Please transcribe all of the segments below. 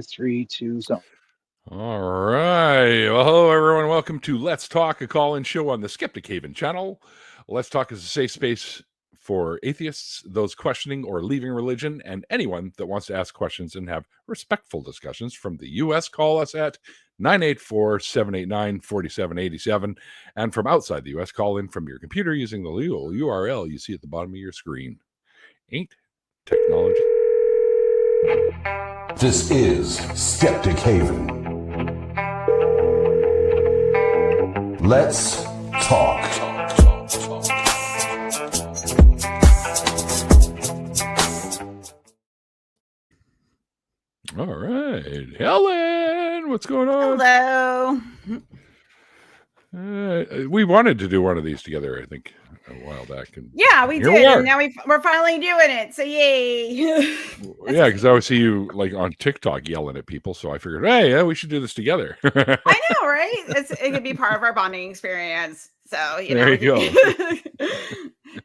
3, 2, zone. All right. Well, hello, everyone. Welcome to Let's Talk, a call-in show on the Skeptic Haven channel. Let's Talk is a safe space for atheists, those questioning or leaving religion, and anyone that wants to ask questions and have respectful discussions. From the U.S., call us at 984-789-4787. And from outside the U.S., call in from your computer using the legal URL you see at the bottom of your screen. Ain't technology. This is Skeptic Haven. Let's talk. All right. Helen, what's going on? Hello. We wanted to do one of these together, I think, a while back. And yeah, we did. And now we're finally doing it. So yay. Yeah, because I always see you like on TikTok yelling at people. So I figured, hey, yeah, we should do this together. I know, right? It could be part of our bonding experience. So, there you go.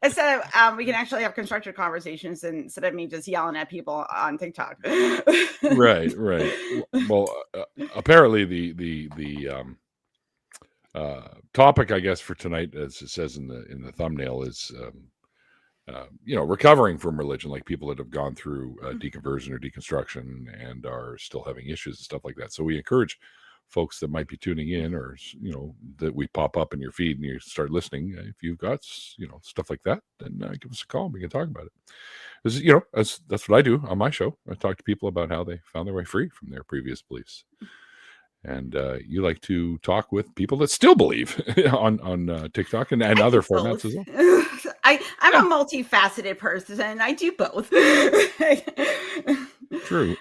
Instead of we can actually have constructive conversations instead of me just yelling at people on TikTok. Right. Well, apparently the topic, I guess, for tonight, as it says in the thumbnail, is recovering from religion, like people that have gone through deconversion or deconstruction and are still having issues and stuff like that. So we encourage folks that might be tuning in, or that we pop up in your feed and you start listening. If you've got stuff like that, then give us a call and we can talk about it. That's what I do on my show. I talk to people about how they found their way free from their previous beliefs. And you like to talk with people that still believe on TikTok and other formats as well. I'm a multifaceted person. I do both. True.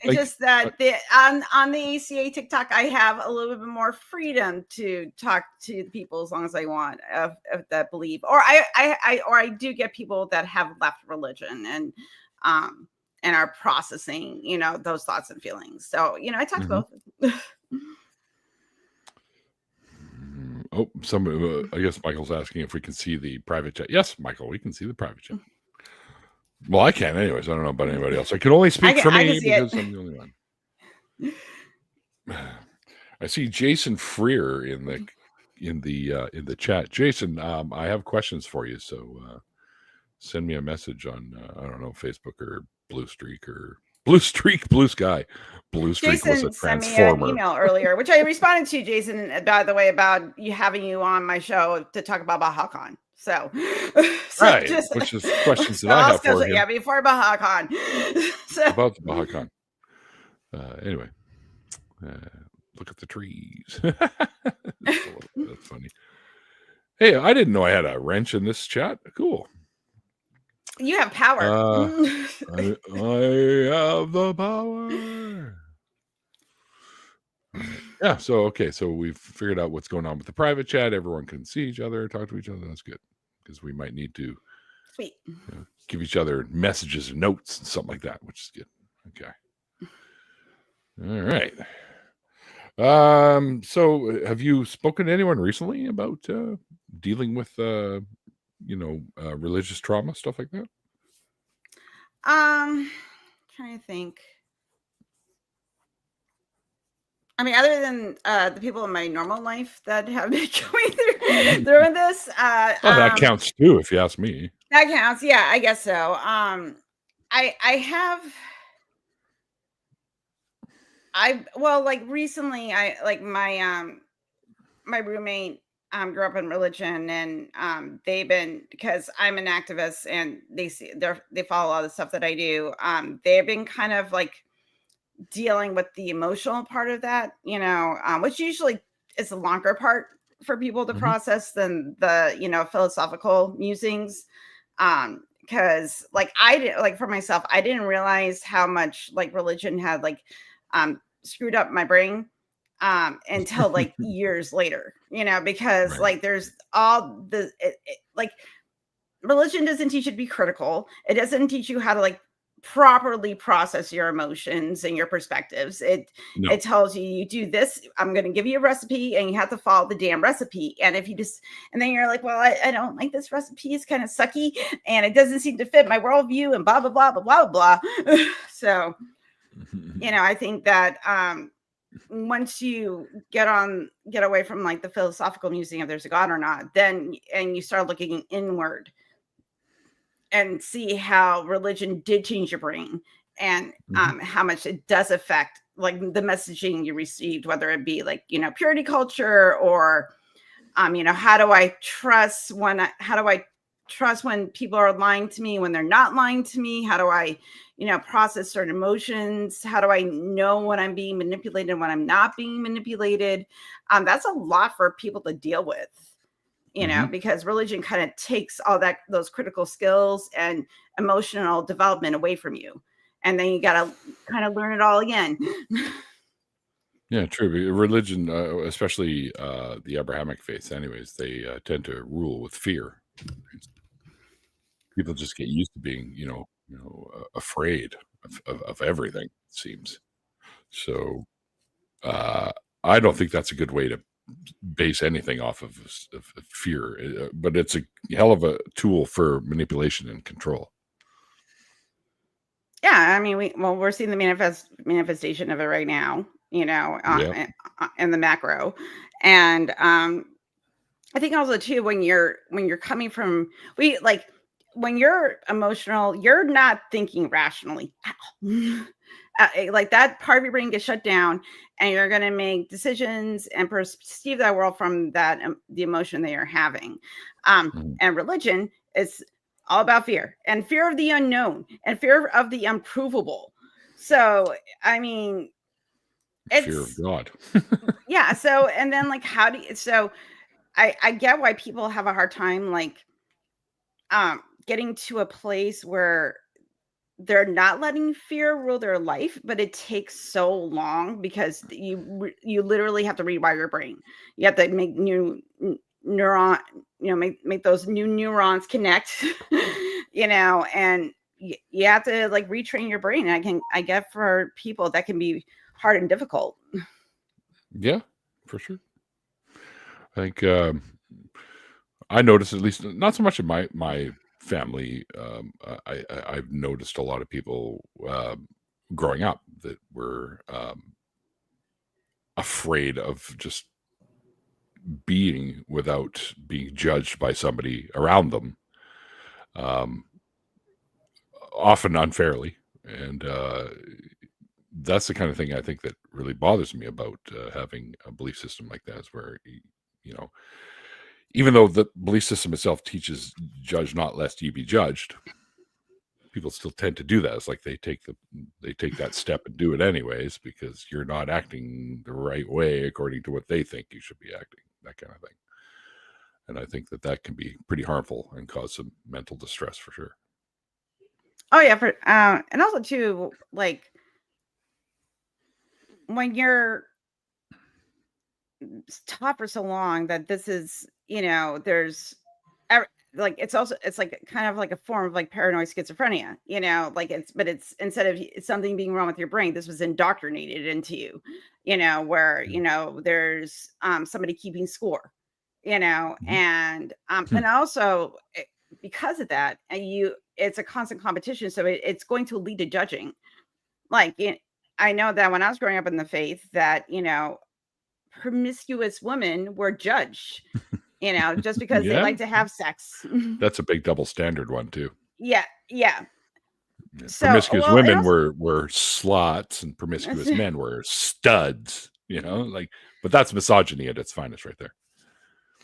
Just that on the ACA TikTok, I have a little bit more freedom to talk to people as long as I want of that belief, or I do get people that have left religion and are processing, those thoughts and feelings. So, I talk to both. Oh, I guess Michael's asking if we can see the private chat. Yes, Michael, we can see the private chat. Well, I can anyways. I don't know about anybody else. I can only speak for me because I'm the only one. I see Jason Freer in the chat. Jason, I have questions for you, so send me a message on I don't know, Facebook or Blue Sky. Blue Streak was a transformer. Jason sent me an email earlier, which I responded to, Jason, by the way, about having you on my show to talk about BahaCon. So right, which is questions that I have for him. Yeah, before BahaCon. About the BahaCon. Anyway, look at the trees. That's funny. Hey, I didn't know I had a wrench in this chat. Cool. You have power. I have the power. Yeah. So, okay. So we've figured out what's going on with the private chat. Everyone can see each other, talk to each other. That's good, because we might need to give each other messages and notes and something like that, which is good. Okay. All right. So have you spoken to anyone recently about dealing with religious trauma, stuff like that? Trying to think. I mean, other than the people in my normal life that have been going through this. That counts too, if you ask me. That counts. Yeah, I guess so. Recently my roommate grew up in religion, and they've been, because I'm an activist and they follow all the stuff that I do. They've been kind of like dealing with the emotional part of that, which usually is a longer part for people to process than the, philosophical musings. Because for myself, I didn't realize how much religion had screwed up my brain until years later, because right. There's all the religion doesn't teach you to be critical. It doesn't teach you how to properly process your emotions and your perspectives. It tells you do this. I'm going to give you a recipe and you have to follow the damn recipe. And if you and then you're like, well, I don't like this recipe. It's kind of sucky and it doesn't seem to fit my worldview and blah, blah, blah, blah, blah, blah. So I think that once you get away from like the philosophical musing of there's a God or not, then and you start looking inward and see how religion did change your brain and how much it does affect like the messaging you received, whether it be like, purity culture or, how do I trust when people are lying to me, when they're not lying to me? How do I, process certain emotions? How do I know when I'm being manipulated and when I'm not being manipulated? That's a lot for people to deal with. Because religion kind of takes all those critical skills and emotional development away from you. And then you got to kind of learn it all again. Yeah, true. Religion, especially the Abrahamic faiths anyways, they tend to rule with fear. People just get used to being, afraid of everything, it seems. So I don't think that's a good way to base anything off of fear, but it's a hell of a tool for manipulation and control. Yeah, I mean, we're seeing the manifestation of it right now, in the macro, and I think also too when you're coming from when you're emotional, you're not thinking rationally at all. Like that part of your brain gets shut down, and you're going to make decisions and perceive that world from that the emotion that you're having. And religion is all about fear and fear of the unknown and fear of the unprovable. So, I mean, it's fear of God. Yeah. So, and then like, I get why people have a hard time, like, getting to a place where they're not letting fear rule their life, but it takes so long because you literally have to rewire your brain. You have to make new neuron, make those new neurons connect, and you have to like retrain your brain. I get for people that can be hard and difficult. Yeah, for sure. I think I noticed, at least not so much in my family. I've noticed a lot of people growing up that were afraid of just being without being judged by somebody around them, often unfairly. And that's the kind of thing I think that really bothers me about having a belief system like that, is where, even though the belief system itself teaches judge not lest ye be judged, people still tend to do that. It's like they take that step and do it anyways because you're not acting the right way according to what they think you should be acting, that kind of thing. And I think that can be pretty harmful and cause some mental distress for sure. Oh yeah, and also too, like when you're taught for so long that this is, there's like it's like kind of like a form of like paranoid schizophrenia, like it's instead of something being wrong with your brain, this was indoctrinated into you, where there's somebody keeping score, and also because of that, and it's a constant competition, so it's going to lead to judging. Like I know that when I was growing up in the faith, that promiscuous women were judged, just because they Yeah, like to have sex. that's a big double standard one too. Yeah. Yeah, So, promiscuous well, women were sluts and promiscuous men were studs, like, but that's misogyny at its finest right there.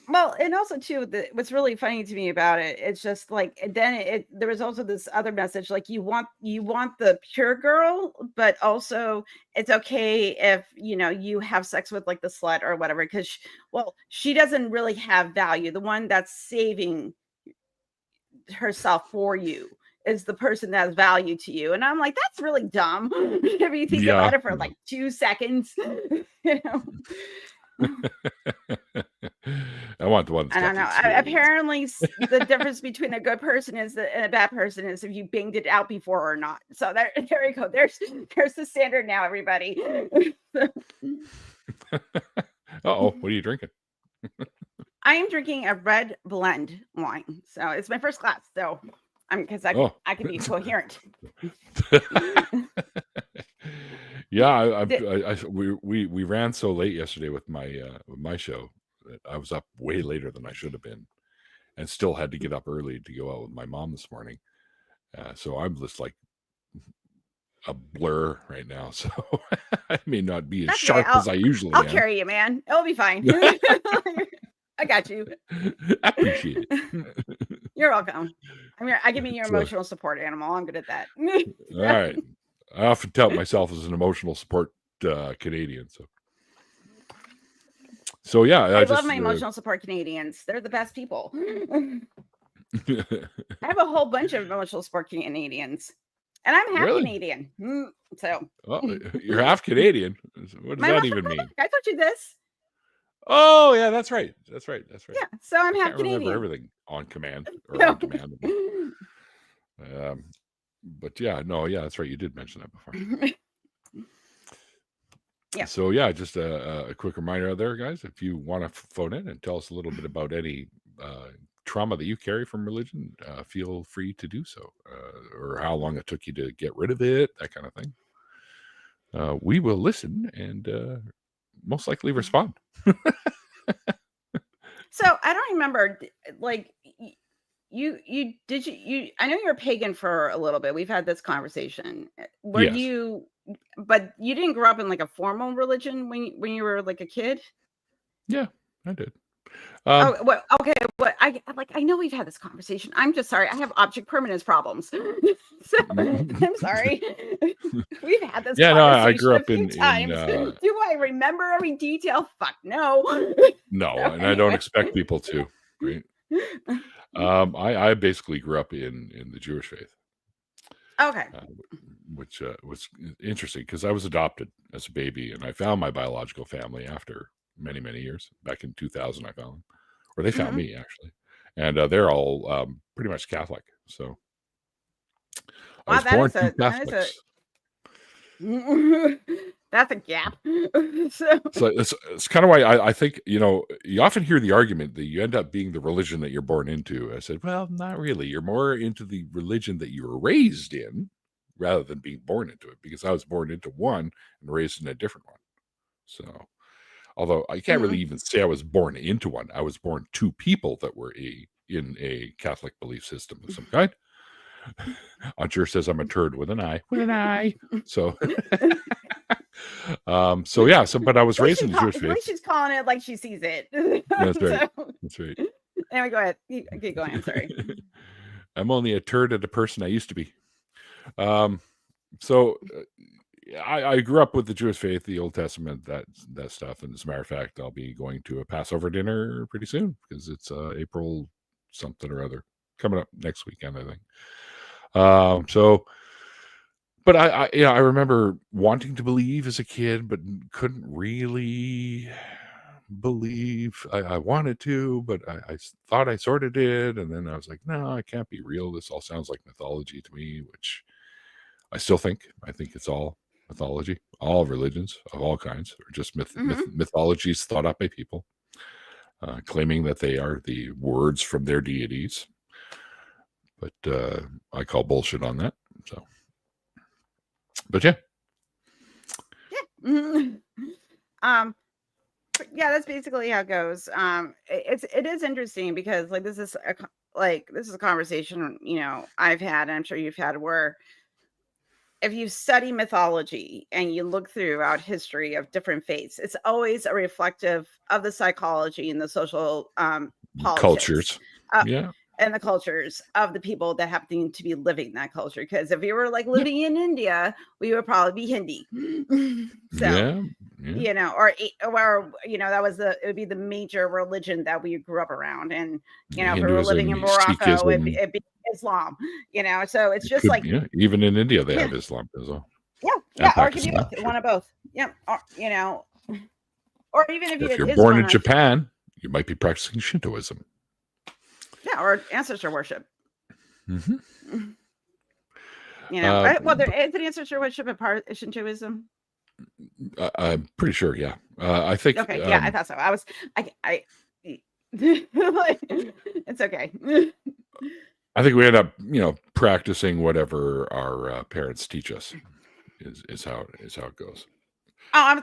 well, and also too, what's really funny to me about it, it's just like, and then there was also this other message, like you want the pure girl, but also it's okay if you have sex with like the slut or whatever, because she doesn't really have value. The one that's saving herself for you is the person that has value to you. And I'm like, that's really dumb if you think about it for like 2 seconds. I want the one that's I don't know. Apparently, the difference between a good person and a bad person is if you banged it out before or not. So there you go. There's the standard now, everybody. Uh-oh, what are you drinking? I am drinking a red blend wine. So it's my first glass. So I can be coherent. Yeah, Did, we ran so late yesterday with my show that I was up way later than I should have been, and still had to get up early to go out with my mom this morning. So I'm just like a blur right now. So I may not be as that's okay. sharp as I usually I'll am. carry you, man. It'll be fine. I got you. I appreciate it. You're welcome. I give me your So, emotional support animal. I'm good at that. all right. I often tout myself as an emotional support Canadian. So yeah, I love my emotional support Canadians. They're the best people. I have a whole bunch of emotional support Canadians, and I'm half Really? Canadian. So you're half Canadian. What does that even mean? I told you this. Oh yeah, that's right. That's right. Yeah, so I'm half I can't remember Canadian. everything on command or on demand. But yeah, no, yeah, that's right. You did mention that before. Yeah. So yeah, just a quick reminder out there, guys. If you want to phone in and tell us a little bit about any trauma that you carry from religion, feel free to do so, or how long it took you to get rid of it, that kind of thing. We will listen and most likely respond. So I don't remember, like you I know you're pagan for a little bit. We've had this conversation. Were Yes. you, but you didn't grow up in like a formal religion when you were like a kid? Yeah, I did. Oh, well, okay. Well, I know we've had this conversation. I'm just sorry. I have object permanence problems. So I'm sorry. We've had this Yeah, no, conversation I grew up a few in times. Do I remember every detail? Fuck no. no, So and I don't expect people to, right? I basically grew up in the Jewish faith. Okay. Which was interesting because I was adopted as a baby, and I found my biological family after many, many years. Back in 2000, I found them, or they found me actually, and they're all pretty much Catholic. So I was born to Catholics. That's a gap. So it's kind of why I think, you often hear the argument that you end up being the religion that you're born into. I said, well, not really. You're more into the religion that you were raised in rather than being born into it, because I was born into one and raised in a different one. So although I can't really even say I was born into one, I was born to people that were in a Catholic belief system of some kind. Aunt says I'm a turd with an eye. With an eye. So so yeah, but I was raised in the Jewish faith. She's calling it like she sees it. That's right. That's right. Anyway, go ahead. Keep going. I'm sorry. I'm only a turd at a person I used to be. So I grew up with the Jewish faith, the Old Testament, that stuff. And as a matter of fact, I'll be going to a Passover dinner pretty soon because it's April something or other coming up next weekend, I think. But I remember wanting to believe as a kid, but couldn't really believe. I wanted to, but I thought I sort of did. And then I was like, no, it can't be real. This all sounds like mythology to me, which I still think. I think it's all mythology. All religions of all kinds are just mythologies thought up by people, claiming that they are the words from their deities. But I call bullshit on that. So, but yeah. Yeah, that's basically how it goes. It is interesting because this is a conversation I've had, and I'm sure you've had, where if you study mythology and you look throughout history of different faiths, it's always a reflective of the psychology and the social politics, cultures. Yeah. And the cultures of the people that happen to be living that culture. Because if you were living in India, we would probably be Hindi. So, or it would be the major religion that we grew up around. And, if we were living in Morocco, it'd be Islam, so it's just even in India, they have Islam as well. Yeah. Or it could be both, one of both. Yeah. Or, or even if you're born in Japan, you might be practicing Shintoism. Yeah, or ancestor worship. Is the ancestor worship a part of Shintoism? I'm pretty sure. Yeah, I think. Okay, yeah, I thought so. It's okay. I think we end up, practicing whatever our parents teach us is how it goes.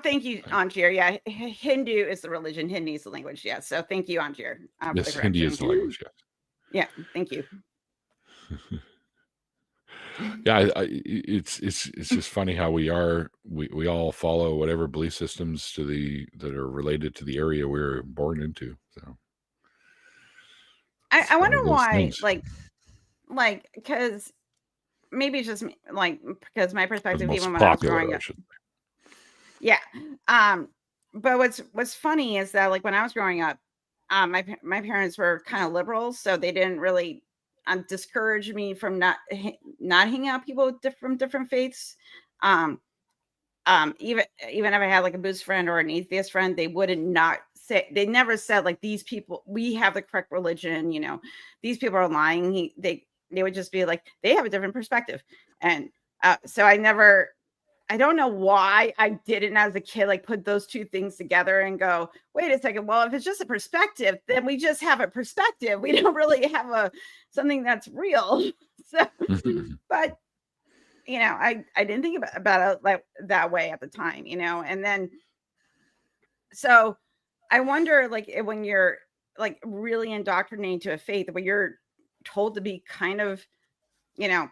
Thank you, Anjir. Yeah, Hindu is the religion. Hindi is the language. Yeah. So thank you, Anjir. Yes, Hindi is the language. Yes. Yeah. Thank you. Yeah, it's just funny how we all follow whatever belief systems that are related to the area we're born into. So I wonder why, like because maybe it's just because my perspective, even when I was growing up. Yeah. But what's funny is that like when I was growing up, my parents were kind of liberals, so they didn't really discourage me from not hanging out with people from different faiths. Even if I had like a Buddhist friend or an atheist friend, they never said like, these people, we have the correct religion, these people are lying. They would just be like, they have a different perspective. And so I don't know why I didn't as a kid, like put those two things together and go, wait a second. Well, if it's just a perspective, then we just have a perspective. We don't really have something that's real. So, but I didn't think about it like that way at the time, and then, so I wonder, like, when you're like really indoctrinated to a faith where you're told to be kind of,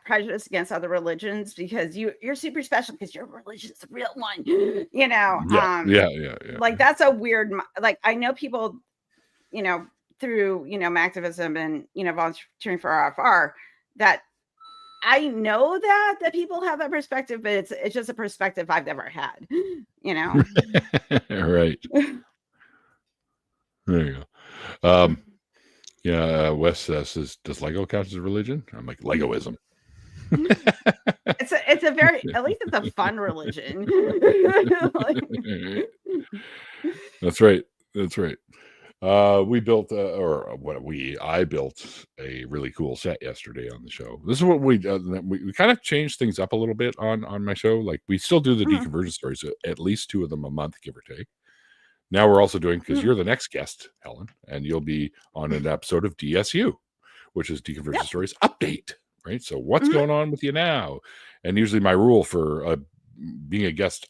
prejudiced against other religions because you're super special because your religion's the real one, Yeah. Like that's a weird, like I know people, through, my activism and, volunteering for RFR, that I know that people have that perspective, but it's just a perspective I've never had, Right. There you go. Yeah, Wes says, does Lego count as a religion? I'm like, Legoism. It's a very, at least it's a fun religion. That's right. We built I built a really cool set yesterday on the show. This is what we kind of changed things up a little bit on my show. Like we still do the deconversion stories, at least 2 of them a month, give or take. Now we're also doing, because you're the next guest, Helen, and you'll be on an episode of DSU, which is Deconversion Stories Update, right? So what's going on with you now? And usually my rule for being a guest,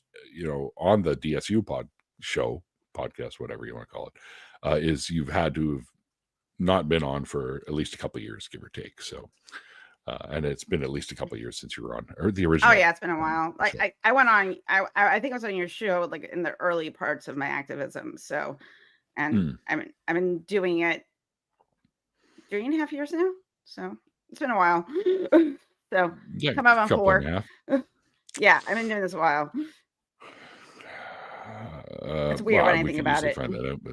on the DSU podcast, whatever you want to call it, is you've had to have not been on for at least a couple of years, give or take. So, and it's been at least a couple of years since you were on, or the original. Oh yeah, it's been a while. Like I went on, I think I was on your show like in the early parts of my activism. So, and I've been doing it 3.5 years now. So it's been a while. So yeah, come up on 4. Yeah, I've been doing this a while. It's weird when I think about it. Find that out, but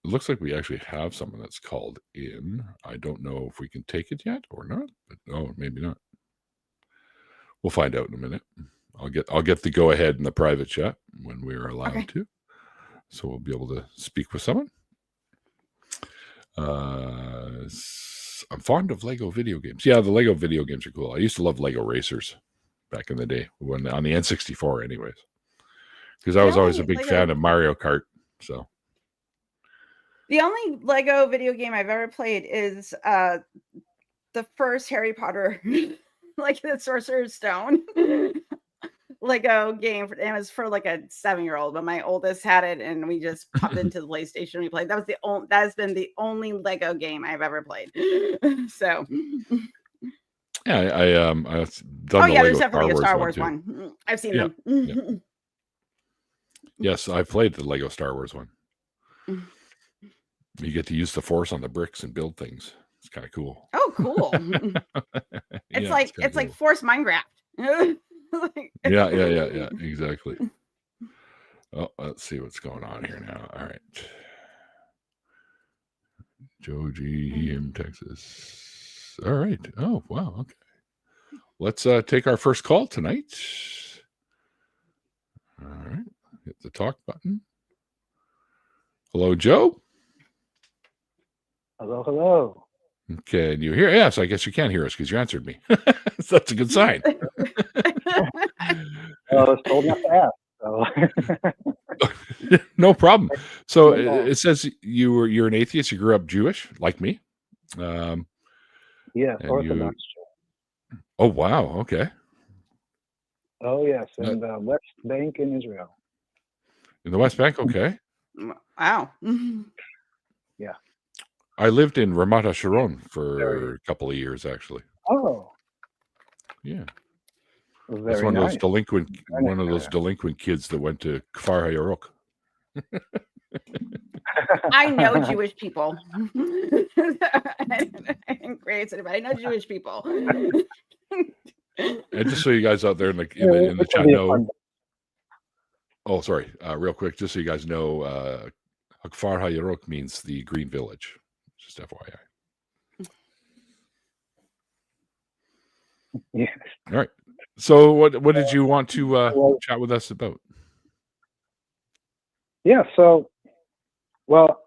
it looks like we actually have someone that's called in. I don't know if we can take it yet or not, but maybe not. We'll find out in a minute. I'll get the go ahead in the private chat when we're allowed to. So we'll be able to speak with someone. I'm fond of Lego video games. Yeah, the Lego video games are cool. I used to love Lego Racers back in the day, when on the N64 anyways. Because I was always a big fan of Mario Kart. So the only Lego video game I've ever played is the first Harry Potter, like the Sorcerer's Stone Lego game. It was for like a 7-year-old, but my oldest had it, and we just popped into the PlayStation. We played. That has been the only Lego game I've ever played. So. Yeah, I've done the Lego there's definitely a Star Wars one. I've seen them. Yeah. Yes, I played the Lego Star Wars one. You get to use the Force on the bricks and build things. It's kind of cool. Oh, cool! It's like Force Minecraft. Yeah, exactly. Oh, let's see what's going on here now. All right, Joe G in Texas. All right. Oh, wow. Okay. Let's take our first call tonight. All right. Hit the talk button. Hello, Joe. Hello. Okay, and you hear? Yes, I guess you can hear us because you answered me. So that's a good sign. I was told not to ask. So. No problem. So it says you're an atheist. You grew up Jewish, like me. Yeah, Orthodox. Oh wow. Okay. Oh yes, Uh, in the West Bank in Israel. In the West Bank, okay. Wow. Yeah. I lived in Ramat HaSharon Very. for a couple of years, actually. Oh, Yeah, very that's one of those nice. delinquent, Very one of nice those delinquint kids that went to Kfar HaYarok. I know Jewish people. In Great City, but I know Jewish people. And just so you guys out there in the Yeah, in the it can chat be know, fun. oh sorry, real quick, just so you guys know, Kfar HaYarok means the Green Village. Just FYI. Yeah. All right. So what did you want to Well, chat with us about? yeah. So, well,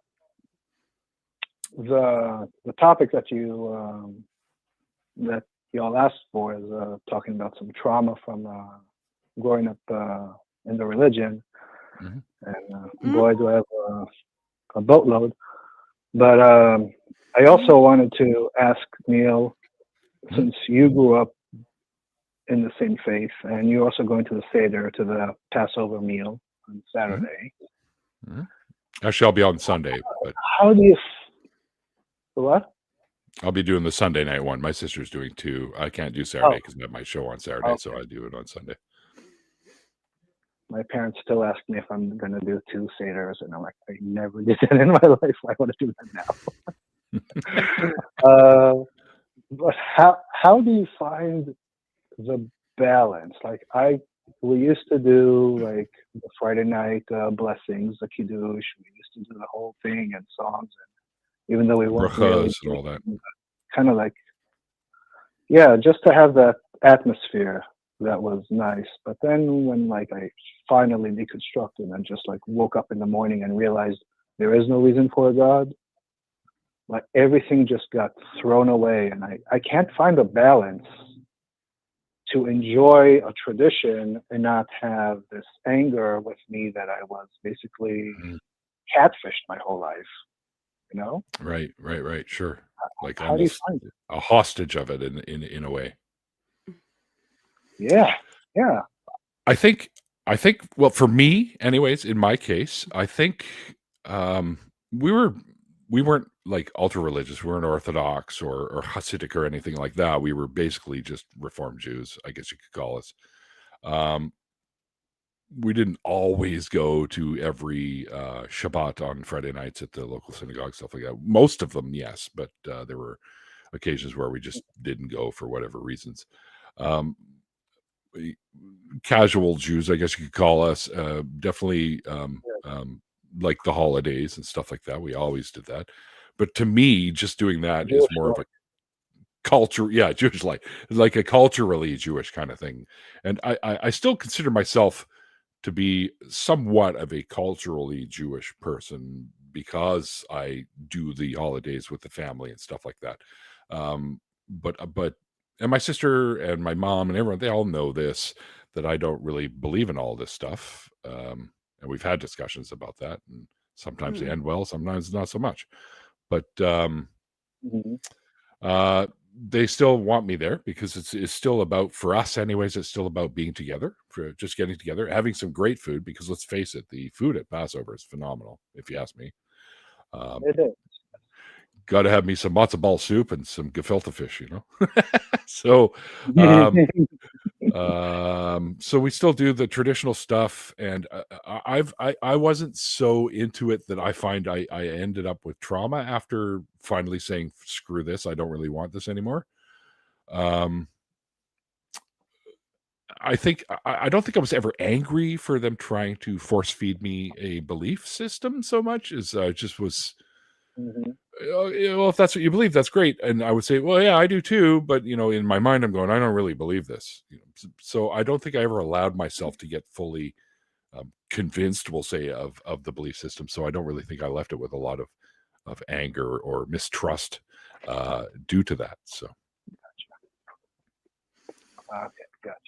the topic that y'all asked for is talking about some trauma from growing up in the religion, Mhm. and boy, do I have a boatload. But I also wanted to ask Neil, since you grew up in the same faith, and you're also going to the Seder, to the Passover meal on Saturday. Actually, I'll be on Sunday, but How do you? What? I'll be doing the Sunday night one. My sister's doing two. I can't do Saturday because I have my show on Saturday, so I do it on Sunday. My parents still ask me if I'm going to do 2 Seders, and I'm like, I never did that in my life. Why would I do that now? But how do you find the balance? Like we used to do like the Friday night blessings, the kiddush. We used to do the whole thing and songs, and even though we weren't really Brachas and all that. kind of like, yeah, just to have that atmosphere, that was nice. But then when like I finally deconstructed and just like woke up in the morning and realized there is no reason for a God, like everything just got thrown away, and I can't find a balance to enjoy a tradition and not have this anger with me that I was basically catfished my whole life, you know? Right. Sure. Like How do you almost find it? a hostage of it in a way. Yeah. I think well, for me anyways, in my case, I think we weren't like ultra religious. We weren't Orthodox or Hasidic or anything like that. We were basically just Reformed Jews, I guess you could call us. We didn't always go to every Shabbat on Friday nights at the local synagogue, stuff like that. Most of them, yes, but there were occasions where we just didn't go for whatever reasons. Casual Jews, I guess you could call us, definitely like the holidays and stuff like that. We always did that. But to me, just doing that is more of a culture, Jewish life, like a culturally Jewish kind of thing. And I still consider myself to be somewhat of a culturally Jewish person because I do the holidays with the family and stuff like that. But and my sister and my mom and everyone, they all know this, that I don't really believe in all this stuff. And we've had discussions about that, and sometimes they end well, sometimes not so much. But they still want me there because it's still about, for us anyways, it's still about being together, for just getting together, having some great food, because let's face it, the food at Passover is phenomenal, if you ask me. It is. Got to have me some matzo ball soup and some gefilte fish, So, so we still do the traditional stuff, and I wasn't so into it that I find I ended up with trauma after finally saying, screw this, I don't really want this anymore. I don't think I was ever angry for them trying to force feed me a belief system so much as I just was, well, if that's what you believe, that's great. And I would say, well, yeah, I do too. But, in my mind, I'm going, I don't really believe this. So I don't think I ever allowed myself to get fully convinced, we'll say, of the belief system. So I don't really think I left it with a lot of anger or mistrust due to that. So. Okay, gotcha.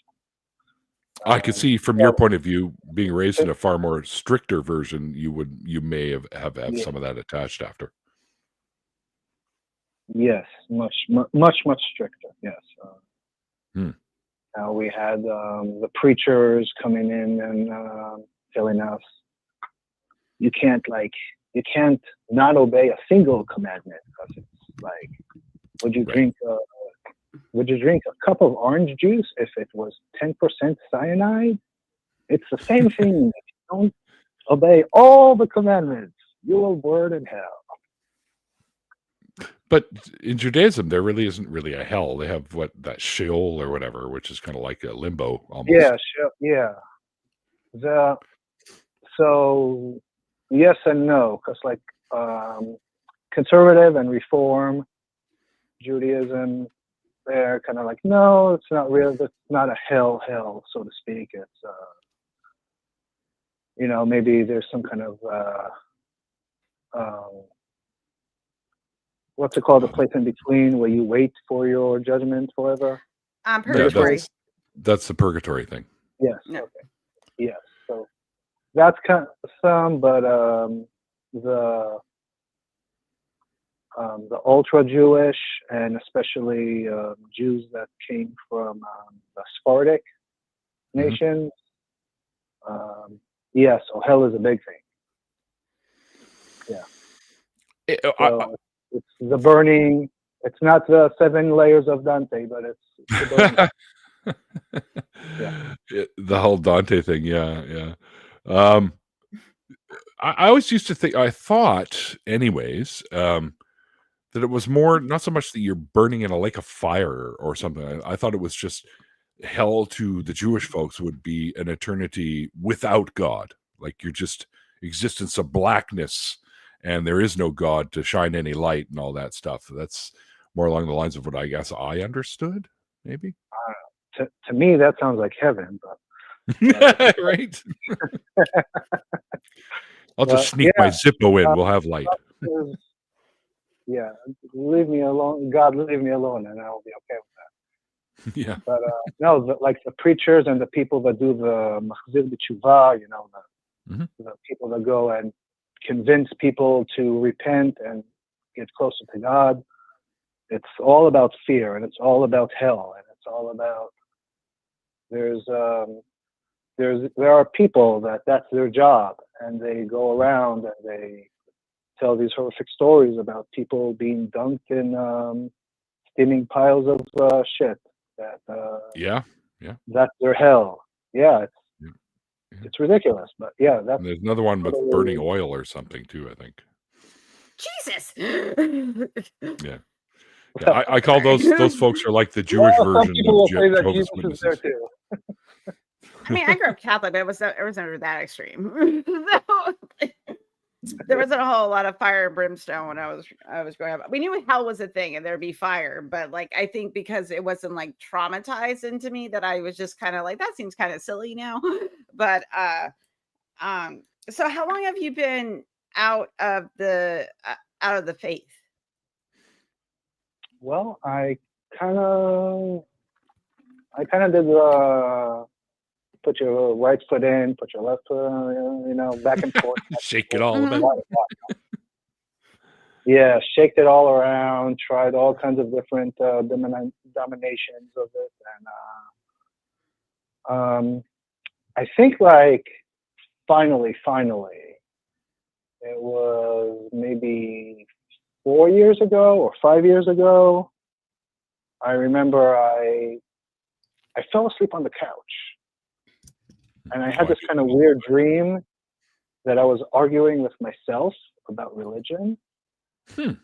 I could see from your point of view, being raised in a far more stricter version, you may have some of that attached after. Yes, much stricter. Yes. We had the preachers coming in and telling us you can't not obey a single commandment, because it's like, would you drink a cup of orange juice if it was 10% cyanide? It's the same thing. If you don't obey all the commandments, you will burn in hell. But in Judaism, there really isn't really a hell. They have that Sheol or whatever, which is kind of like a limbo almost. Yeah, sure. Yeah. So yes and no, because like conservative and reform Judaism, they're kind of like, no, it's not real. It's not a hell, so to speak. It's maybe there's some kind of what's it called? The place in between where you wait for your judgment forever. Purgatory. That's the purgatory thing. Yes. No. Okay. Yes. So that's kind of some, but the ultra Jewish and especially Jews that came from the Spartic nations. Yeah, so hell is a big thing. Yeah. So it's the burning. It's not the 7 layers of Dante, but it's the burning. The whole Dante thing. Yeah. I always used to think, I thought anyways, that it was more, not so much that you're burning in a lake of fire or something. I thought it was just hell to the Jewish folks would be an eternity without God. Like you're just existence of blackness and there is no God to shine any light and all that stuff. That's more along the lines of what I guess I understood, maybe. To me, that sounds like heaven, but right. I'll just sneak my Zippo in. We'll have light. Yeah, leave me alone. God, leave me alone, and I'll be okay with that. Yeah. But no, like the preachers and the people that do the machzir b'tshuva, the people that go and convince people to repent and get closer to God. It's all about fear, and it's all about hell, and it's all about there are people that's their job, and they go around and they tell these horrific stories about people being dunked in steaming piles of shit. That's their hell. Yeah, it's ridiculous, but yeah, that's. And there's another one with burning oil or something too, I think. Jesus. Yeah, I call those folks are like the Jewish version of Jehovah's Witnesses. I mean, I grew up Catholic, but it was never that extreme. There wasn't a whole lot of fire and brimstone when I was growing up. We knew hell was a thing and there'd be fire, but like I think because it wasn't like traumatized into me that I was just kind of like, that seems kind of silly now. But so how long have you been out of the faith? Well, I kind of did the put your right foot in, put your left foot, back and forth. Shake it all about. Yeah, shaked it all around, tried all kinds of different dominations of it. And I think like finally, it was maybe 4 years ago or 5 years ago. I remember I fell asleep on the couch. And I had this kind of weird dream that I was arguing with myself about religion. And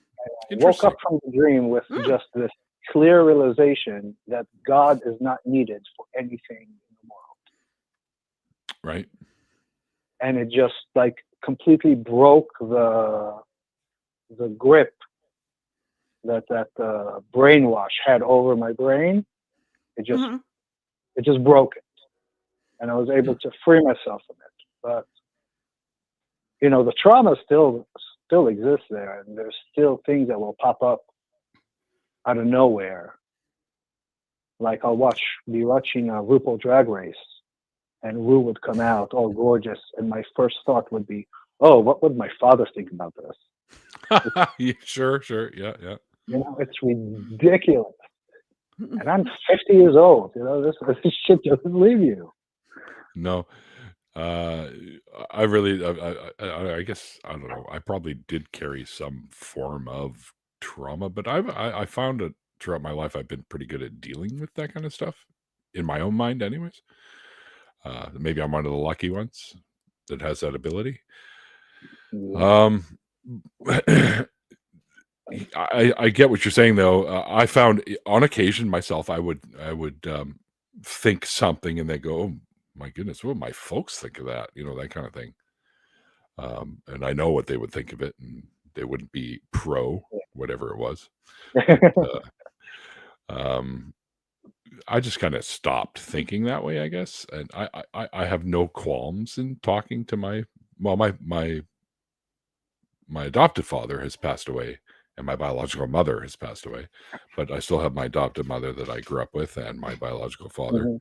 I woke up from the dream with just this clear realization that God is not needed for anything in the world. Right. And it just like completely broke the grip that brainwash had over my brain. It just broke it. And I was able to free myself from it. But, the trauma still exists there. And there's still things that will pop up out of nowhere. Like I'll be watching a RuPaul Drag Race, and Ru would come out all gorgeous. And my first thought would be, oh, what would my father think about this? Sure. Yeah. It's ridiculous. And I'm 50 years old. This shit doesn't leave you. No. I really, I guess, I don't know. I probably did carry some form of trauma, but I found that throughout my life, I've been pretty good at dealing with that kind of stuff in my own mind anyways. Maybe I'm one of the lucky ones that has that ability. Yeah. I get what you're saying though. I found on occasion myself, I would think something and then go, oh my goodness, what would my folks think of that? That kind of thing. And I know what they would think of it, and they wouldn't be pro whatever it was. But, I just kind of stopped thinking that way, I guess. And I have no qualms in talking to my adopted father has passed away, and my biological mother has passed away, but I still have my adopted mother that I grew up with and my biological father. Mhm.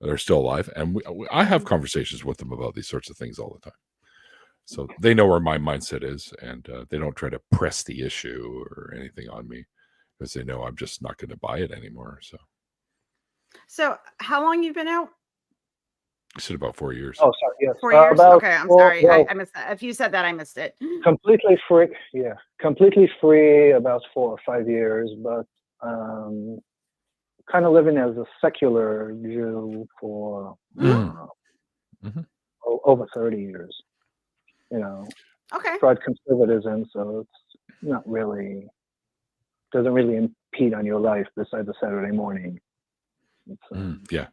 They're still alive, and I have conversations with them about these sorts of things all the time. So they know where my mindset is, and they don't try to press the issue or anything on me because they know I'm just not going to buy it anymore. So how long you've been out? I said about 4 years. Oh, sorry. Yes. 4 years? About Okay, I'm 4, sorry. well, I missed that. If you said that, I missed it. completely free. Yeah, completely free about 4 or 5 years, but kind of living as a secular Jew for over 30 years. Okay. Tried conservatism, so it's not really doesn't really impede on your life besides a Saturday morning. It's, Yeah.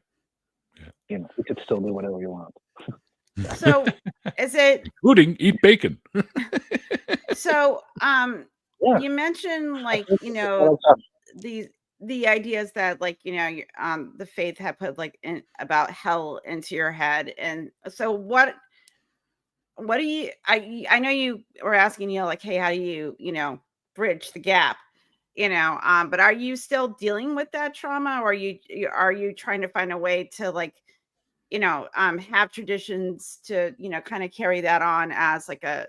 you could still do whatever you want. So is it including eat bacon? so Yeah. you mentioned I think that's what I'm talking- the ideas that the faith had put about hell into your head, and so what do you I know you were asking hey, how do you bridge the gap, but are you still dealing with that trauma, or are you trying to find a way to have traditions to kind of carry that on as a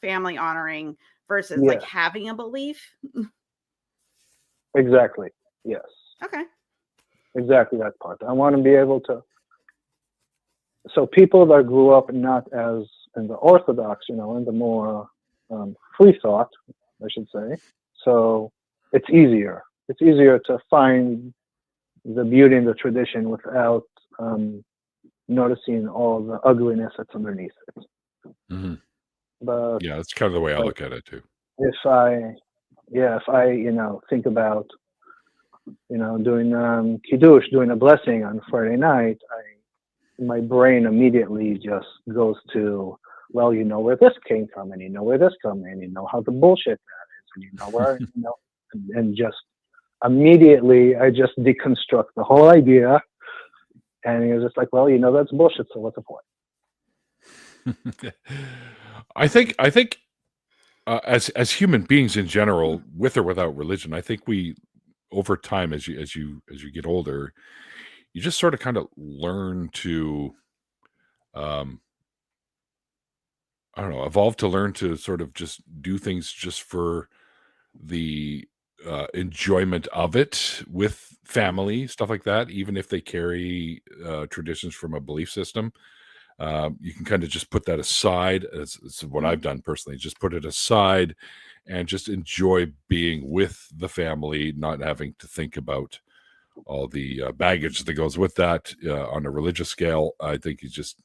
family honoring versus Yes. having a belief? Exactly. Yes. Okay. Exactly that part. I want to be able to. So people that grew up not as in the Orthodox, in the more free thought, I should say. So it's easier. It's easier to find the beauty in the tradition without noticing all the ugliness that's underneath it. Mm-hmm. But yeah, that's kind of the way I look at it too. If I think about doing kiddush, doing a blessing on Friday night, my brain immediately just goes to, well, you know where this came from, and you know where this comes, and you know how the bullshit that is, and you know where and just immediately I just deconstruct the whole idea, and you're just like, well, that's bullshit, so what's the point? I think as human beings in general, with or without religion, I think we over time as you get older, you just sort of kind of learn to I don't know, evolve to learn to sort of just do things just for the enjoyment of it with family, stuff like that, even if they carry traditions from a belief system. You can kind of just put that aside. It's what I've done personally, just put it aside and just enjoy being with the family, not having to think about all the baggage that goes with that on a religious scale. I think you just,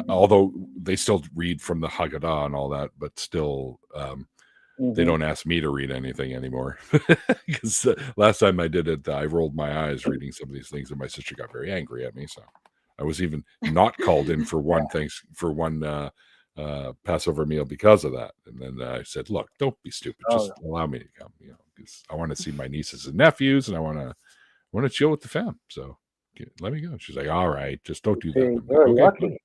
although they still read from the Haggadah and all that, but still they don't ask me to read anything anymore. Because last time I did it, I rolled my eyes reading some of these things, and my sister got very angry at me. So I was even not called in for one Passover meal because of that. And then I said, "Look, don't be stupid. Just allow me to come. Because I want to see my nieces and nephews, and I want to chill with the fam. So let me go." She's like, "All right, just don't do that." You're lucky.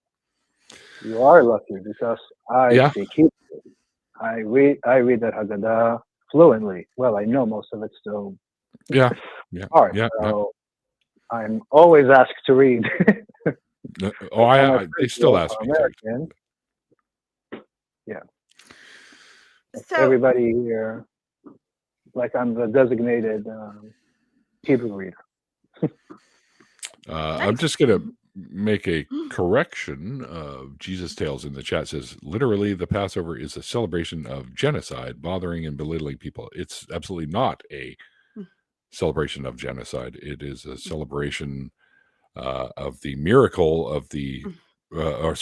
You are lucky because I speak Hebrew. I read that Haggadah fluently. Well, I know most of it still. Yeah. All right. So I'm always asked to read. They still ask me to. Yeah. So everybody here, like I'm the designated Hebrew reader. I'm just going to make a correction. Jesus Tales in the chat says, literally, the Passover is a celebration of genocide, bothering and belittling people. It's absolutely not a celebration of genocide. It is a celebration of the miracle of the, I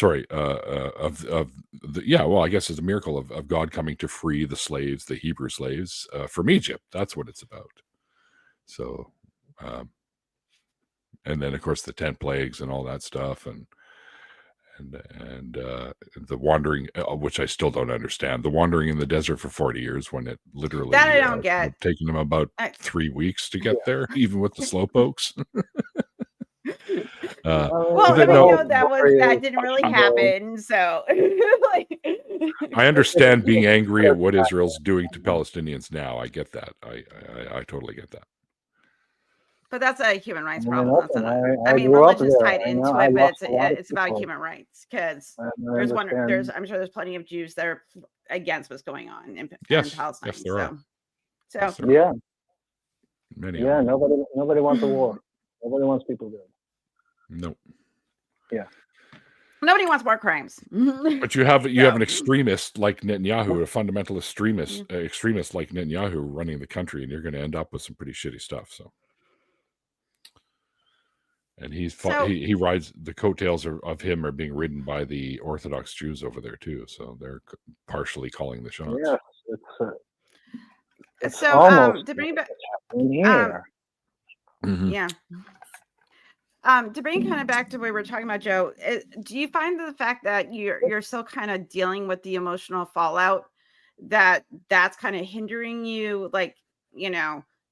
guess it's a miracle of God coming to free the slaves, the Hebrew slaves, from Egypt. That's what it's about. So, and then of course the 10 plagues and all that stuff, and the wandering, which I still don't understand, the wandering in the desert for 40 years when it literally That I don't get. taken them about 3 weeks to get there, even with the slowpokes. That didn't really happen. So I understand being angry at what Israel's doing to Palestinians now. I get that. I totally get that. But that's a human rights problem. Religion's tied into it, but it's about human rights, because I'm sure there's plenty of Jews that are against what's going on in Palestine. Yes, there are. Yeah. Many. Yeah, nobody wants a war. Nobody wants people dead. No. Yeah. Nobody wants war crimes. But you have an extremist like Netanyahu, a fundamentalist extremist like Netanyahu running the country, and you're going to end up with some pretty shitty stuff. So. And he rides the coattails of him are being ridden by the Orthodox Jews over there too, so they're partially calling the shots. Yes, so to bring back, Mm-hmm. To bring kind of back to what we were talking about, Joe, do you find the fact that you're still kind of dealing with the emotional fallout that's kind of hindering you,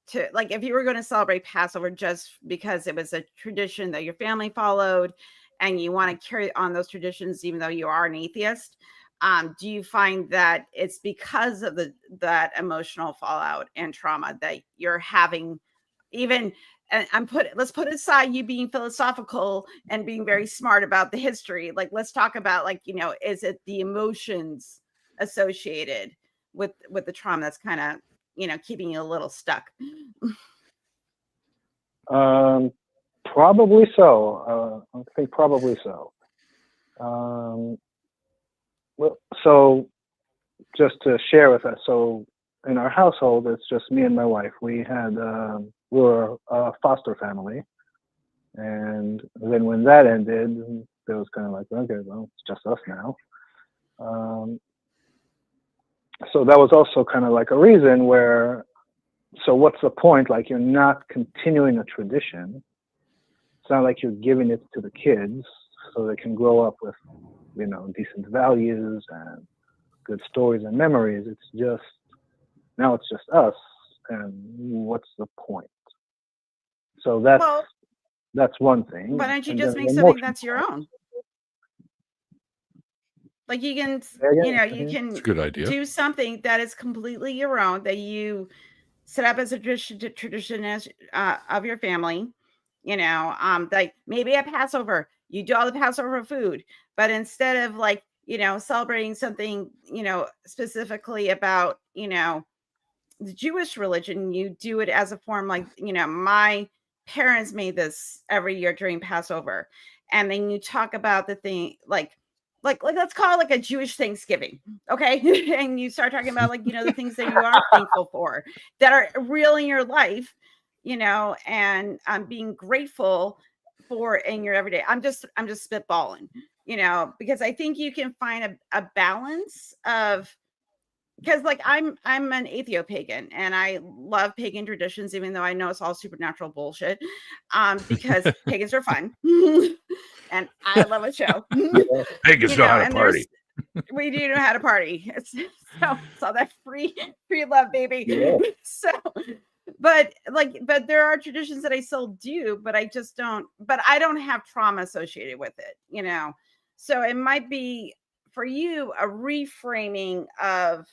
to, like, if you were going to celebrate Passover just because it was a tradition that your family followed and you want to carry on those traditions even though you are an atheist, do you find that it's because of that emotional fallout and trauma that you're having, even, and let's put aside you being philosophical and being very smart about the history, like, let's talk about, is it the emotions associated with the trauma that's kind of keeping you a little stuck? Probably so. I think probably so. Well, so just to share with us, so in our household, it's just me and my wife. We were a foster family, and then when that ended, it was kind of like, okay, well, it's just us now. So that was also kind of like a reason where, so what's the point? Like, you're not continuing a tradition. It's not like you're giving it to the kids so they can grow up with, decent values and good stories and memories. Now it's just us, and what's the point? So that's one thing. Why don't you just make something that's your own? Like, you can, you can It's a good idea. Do something that is completely your own, that you set up as a tradition as of your family. Like maybe at Passover, you do all the Passover food, but instead of celebrating something, specifically about, the Jewish religion, you do it as a form like, my parents made this every year during Passover. And then you talk about the thing, like let's call it like a Jewish Thanksgiving, okay? And you start talking about the things that you are thankful for that are real in your life, and being grateful for in your everyday. I'm just spitballing, because I think you can find a balance of, because I'm an atheo-pagan and I love pagan traditions, even though I know it's all supernatural bullshit, because pagans are fun. And I love a show. Pagans know how to party. We do know how to party. So that free love, baby. Yeah. So, but there are traditions that I still do, but I don't have trauma associated with it, So it might be for you a reframing of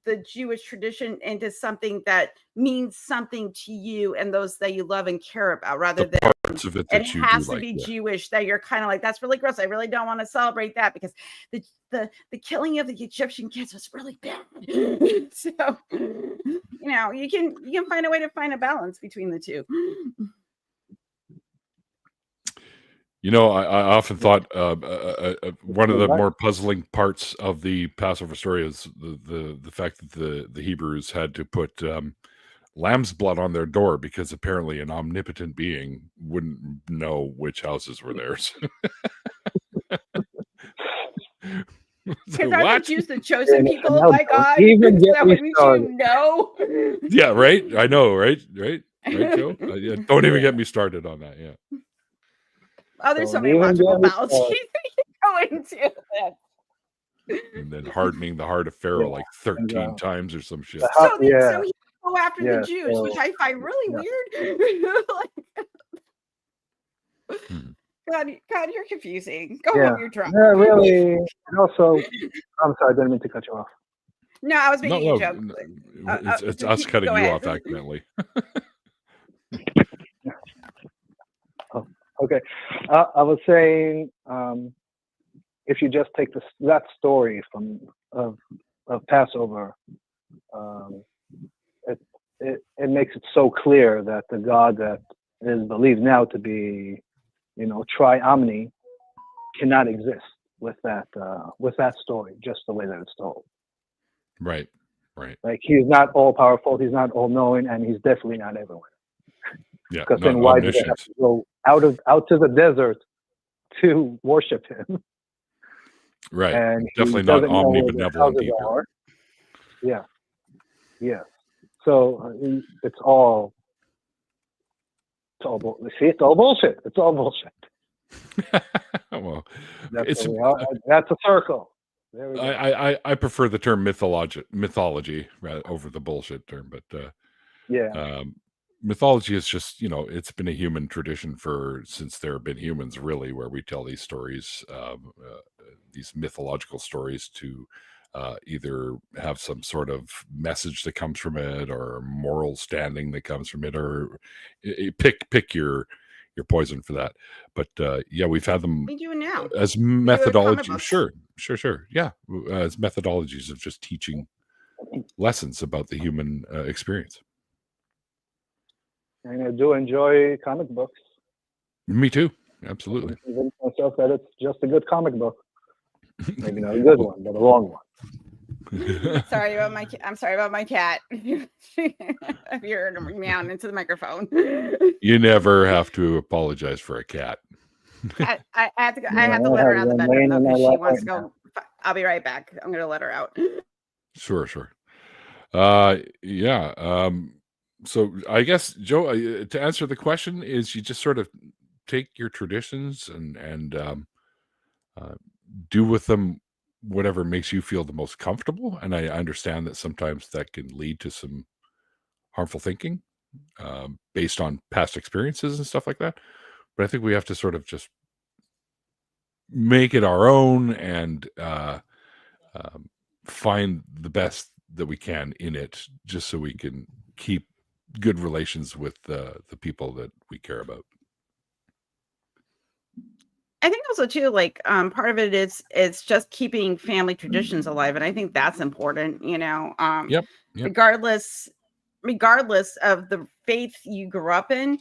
the Jewish tradition into something that means something to you and those that you love and care about, rather than parts of it that it you has do to be like, Jewish, that you're kind of like, that's really gross. I really don't want to celebrate that because the killing of the Egyptian kids was really bad. So you can find a way to find a balance between the two. I often thought one of the more puzzling parts of the Passover story is the fact that the Hebrews had to put lamb's blood on their door because apparently an omnipotent being wouldn't know which houses were theirs. Because are the Jews the chosen people by God? Even get That me would started. you know? Yeah, right. I know, right, Joe. Yeah, don't even get me started on that. Yeah. Oh, there's so many logical fallacies go into that. And then hardening the heart of Pharaoh like 13 times or some shit. So he go after the Jews, which I find really weird. God, you're confusing. Go home, you're drunk. Yeah, really. And also, I'm sorry, I didn't mean to cut you off. No, I was making a joke. It's us cutting you off accidentally. Okay. I was saying, if you just take that story of Passover, it makes it so clear that the God that is believed now to be, tri-omni, cannot exist with that story, just the way that it's told. Right. Like, he's not all powerful, he's not all knowing, and he's definitely not everywhere. Yeah. Because then why do they have to go out to the desert to worship him? Right. And definitely not omnibenevolent either. Yeah. Yeah. So it's all bullshit. It's all bullshit. Well, that's a circle. There we go. I prefer the term mythology over the bullshit term, but mythology is just, it's been a human tradition since there have been humans, really, where we tell these stories, these mythological stories to either have some sort of message that comes from it or moral standing that comes from it, or pick your poison for that. But we've had them now as methodology. Sure. Yeah. As methodologies of just teaching lessons about the human experience. And I do enjoy comic books. Me too. Absolutely. I convince myself that it's just a good comic book. Maybe not a good one, but a long one. I'm sorry about my cat. If you're meowing into the microphone. You never have to apologize for a cat. I have to go. I have to let her out of the bedroom though, because she wants to go. I'll be right back. I'm going to let her out. Sure. So I guess, Joe, to answer the question is you just sort of take your traditions and do with them whatever makes you feel the most comfortable. And I understand that sometimes that can lead to some harmful thinking based on past experiences and stuff like that. But I think we have to sort of just make it our own and find the best that we can in it, just so we can keep good relations with the people that we care about. I think also too, like part of it is it's just keeping family traditions alive, and I think that's important. Yep. Regardless of the faith you grew up in,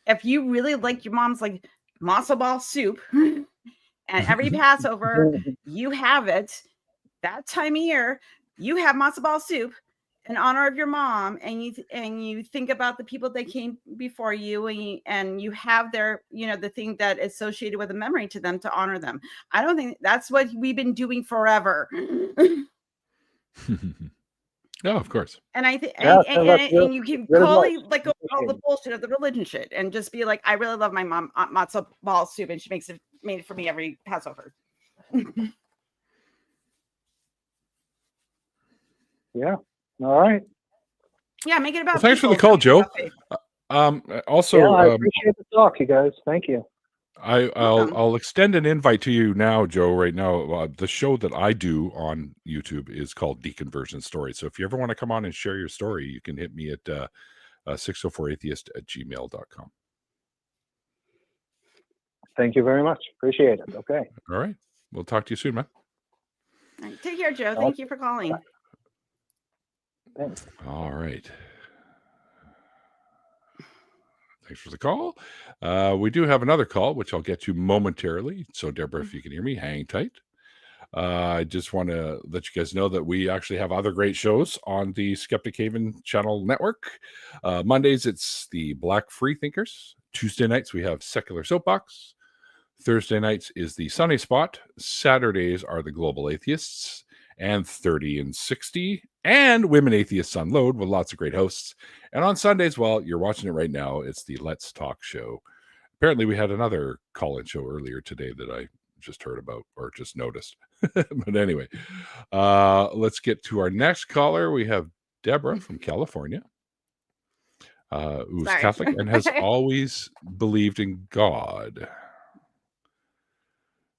if you really like your mom's like matzo ball soup, and every Passover you have it, that time of year you have matzo ball soup in honor of your mom, and you think about the people that came before you, and you have their, the thing that is associated with a memory to them to honor them. I don't think that's what we've been doing forever. No, of course. And I think, and you can totally let go all the bullshit of the religion shit and just be like, I really love my mom matzo ball soup, and she made it for me every Passover. Yeah. All right. Yeah, make it about. Well, thanks for the call, Joe. Also, I appreciate the talk, you guys. Thank you. I'll extend an invite to you now, Joe. Right now, the show that I do on YouTube is called Deconversion Stories. So if you ever want to come on and share your story, you can hit me at 604atheist@gmail.com. Thank you very much. Appreciate it. Okay. All right. We'll talk to you soon, man. All right. Take care, Joe. Thank you for calling. Thanks. All right. Thanks for the call. We do have another call, which I'll get to momentarily. So, Deborah, if you can hear me, hang tight. I just want to let you guys know that we actually have other great shows on the Skeptic Haven channel network. Mondays, it's the Black Free Thinkers. Tuesday nights, we have Secular Soapbox. Thursday nights is the Sunny Spot. Saturdays are the Global Atheists. And 30 and 60. And Women Atheists Unload with lots of great hosts. And on Sundays, well, you're watching it right now, it's the Let's Talk show. Apparently, we had another call-in show earlier today that I just heard about or just noticed. But anyway, let's get to our next caller. We have Deborah from California, who's Sorry. Catholic and has always believed in God.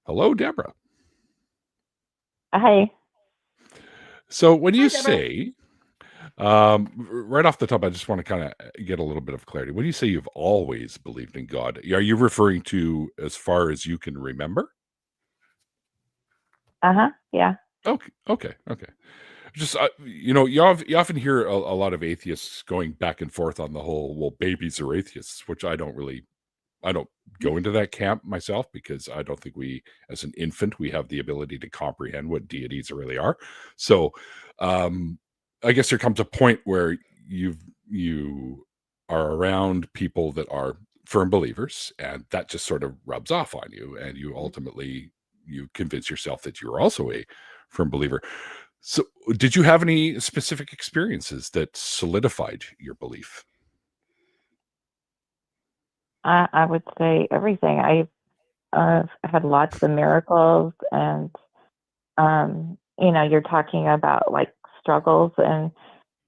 Hello, Deborah. Hi. So when you Hi, Deborah. say, right off the top, I just want to kind of get a little bit of clarity. When you say you've always believed in God, are you referring to as far as you can remember? Yeah. Okay. Just you often hear a lot of atheists going back and forth on the whole, well, babies are atheists, which I don't go into that camp myself, because I don't think we, as an infant, we have the ability to comprehend what deities really are. So I guess there comes a point where you are around people that are firm believers, and that just sort of rubs off on you, and you ultimately you convince yourself that you're also a firm believer. So did you have any specific experiences that solidified your belief? I would say everything. I've had lots of miracles, and you're talking about like struggles, and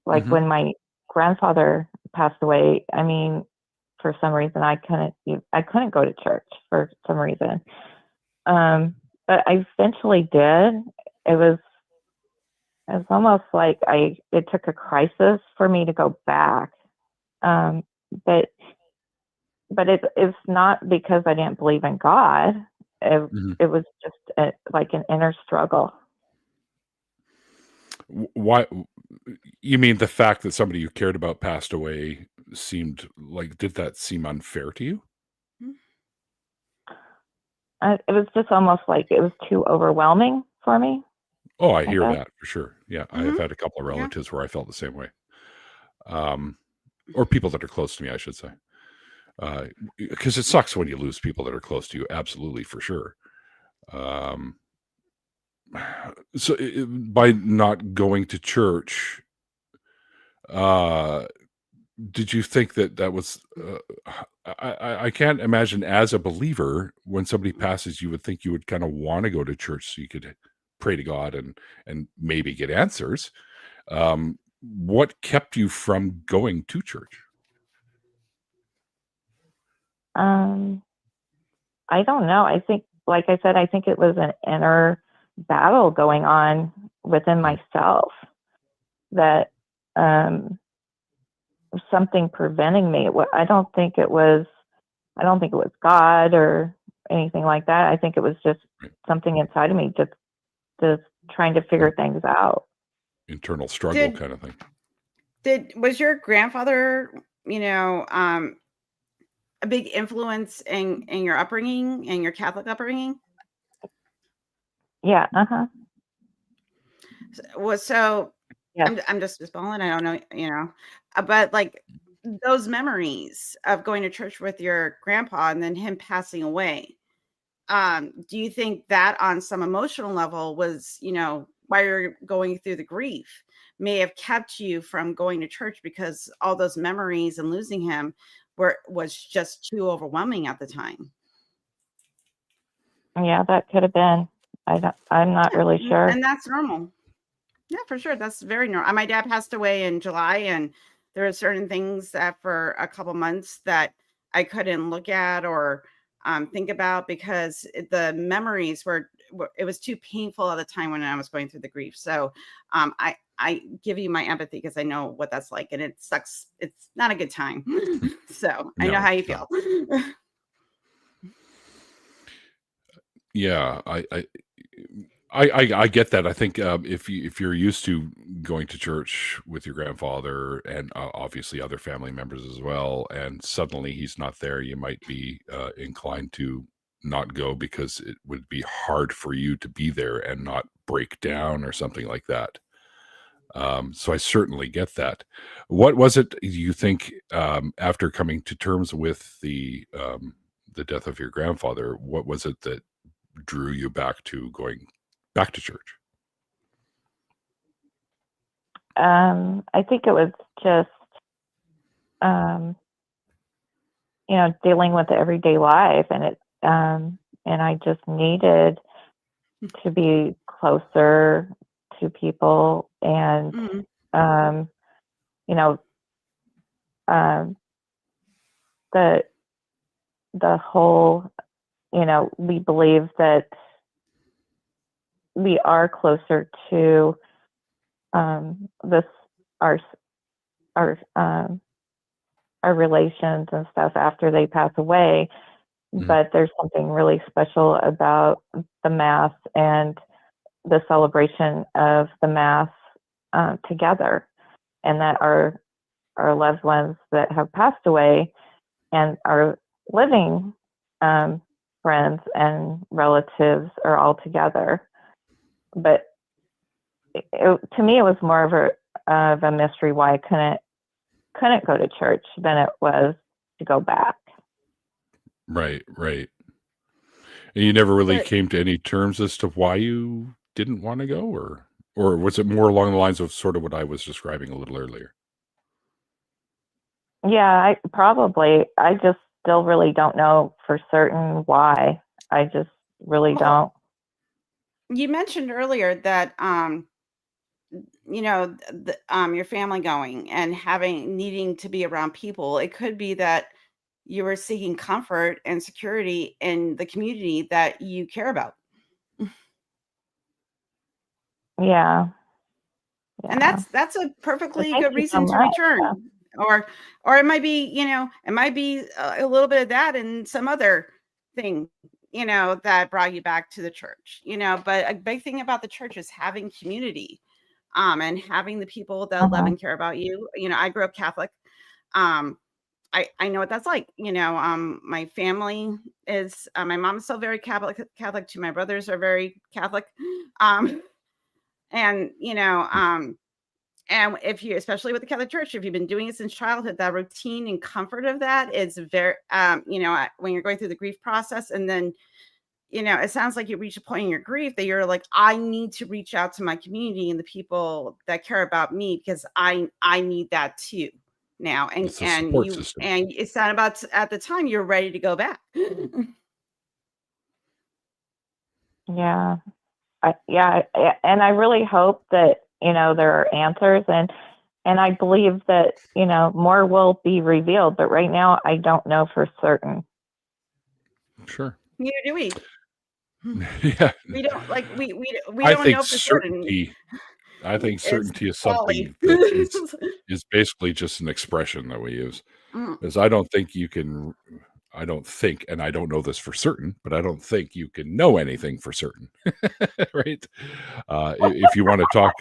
like Mhm. when my grandfather passed away, I mean, for some reason I couldn't go to church for some reason. But I eventually did. It was almost like it took a crisis for me to go back. But it's not because I didn't believe in God. It was just like an inner struggle. Why? You mean the fact that somebody you cared about passed away did that seem unfair to you? It was just almost like it was too overwhelming for me. Oh, I hear guess. that for sure. Yeah, I have had a couple of relatives where I felt the same way. Or people that are close to me, I should say. Because it sucks when you lose people that are close to you. Absolutely, for sure. So by not going to church, did you think that was I can't imagine, as a believer, when somebody passes, you would think you would kind of want to go to church so you could pray to God and maybe get answers. What kept you from going to church? I don't know. I think, like I said, I think it was an inner battle going on within myself, that something preventing me. I don't think it was God or anything like that. I think it was just something inside of me, just trying to figure things out. Internal struggle kind of thing. Was your grandfather, a big influence in your upbringing, in your Catholic upbringing? Yeah. So Yes. I'm just spitballing. I don't know, but like those memories of going to church with your grandpa and then him passing away. Do you think that on some emotional level was, while you're going through the grief, may have kept you from going to church because all those memories and losing him was just too overwhelming at the time? Yeah, that could have been. I'm not really sure. And that's normal. Yeah, for sure. That's very normal. My dad passed away in July, and there are certain things that for a couple months that I couldn't look at or think about because the memories it was too painful at the time when I was going through the grief. So I give you my empathy because I know what that's like, and it sucks. It's not a good time. So I know how you feel. Yeah, I get that. I think if you're used to going to church with your grandfather and obviously other family members as well, and suddenly he's not there, you might be inclined to not go because it would be hard for you to be there and not break down or something like that. So I certainly get that. What was it you think after coming to terms with the death of your grandfather? What was it that drew you back to going back to church? I think it was just, dealing with the everyday life, and and I just needed to be closer to people, and Mhm. the whole, we believe that we are closer to this our relations and stuff after they pass away. But there's something really special about the Mass and the celebration of the Mass together, and that our loved ones that have passed away and our living friends and relatives are all together. But to me, it was more of a mystery why I couldn't go to church than it was to go back. Right. And you never really But came to any terms as to why you didn't want to go, or was it more along the lines of sort of what I was describing a little earlier? Yeah, I just still really don't know for certain why. I just really well, don't. you mentioned earlier that your family going and needing to be around people. It could be that you were seeking comfort and security in the community that you care about. Yeah, And yeah. that's a So perfectly thank good you so reason to much. Yeah. return. Or it might be, it might be a little bit of that and some other thing, that brought you back to the church. But a big thing about the church is having community, and having the people that love Uh-huh. and care about you. I grew up Catholic. Um, I know what that's like. My family is, my mom's still very Catholic too. My brothers are very Catholic. Um, and, and if you, especially with the Catholic Church, if you've been doing it since childhood, that routine and comfort of that is very, when you're going through the grief process, and then, it sounds like you reach a point in your grief that you're like, I need to reach out to my community and the people that care about me, because I need that too now. And It's a support you system. and it's not about, at the time you're ready to go back. Yeah. And I really hope that, there are answers, and I believe that, more will be revealed, but right now I don't know for certain. Sure. Neither do we. Yeah. We don't like we I don't think know for certain. certainty is Folly. something that is basically just an expression that we use. Mm. Because I don't think, and I don't know this for certain, but I don't think you can know anything for certain. Right? If you want to talk,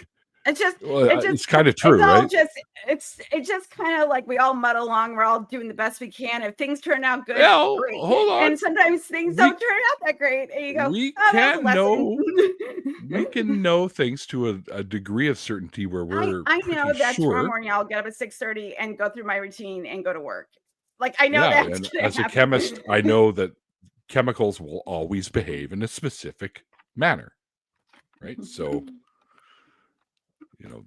It's just, it's kind of it's true, all right? just, it's just kind of like we all muddle along. We're all doing the best we can. If things turn out good, Well, great. hold on. And sometimes things We don't turn out that great. And you go, we oh, that was a can lesson. know things to a degree of certainty where we're I pretty know that tomorrow sure. morning I'll get up at 6:30 and go through my routine and go to work. Like, I know Yeah, that's and gonna as a happen. chemist, I know that chemicals will always behave in a specific manner, right? So,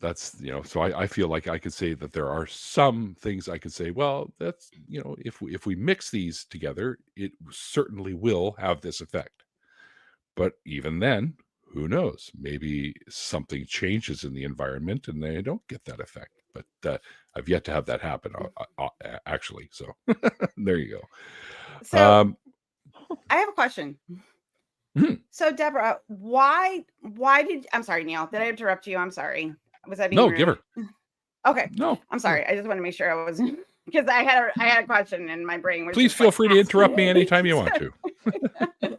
that's, so I feel like I could say that there are some things I could say, well, that's, if we mix these together, it certainly will have this effect. But even then, who knows? Maybe something changes in the environment and they don't get that effect. But I've yet to have that happen, actually. So there you go. So I have a question. Mhm. So Deborah, I'm sorry, Neil, did I interrupt you? I'm sorry. Was I being No, rude? give her. Okay. No. I'm sorry. I just want to make sure I was, because I had a question and my brain was Please just feel like, free to interrupt me anytime you want to.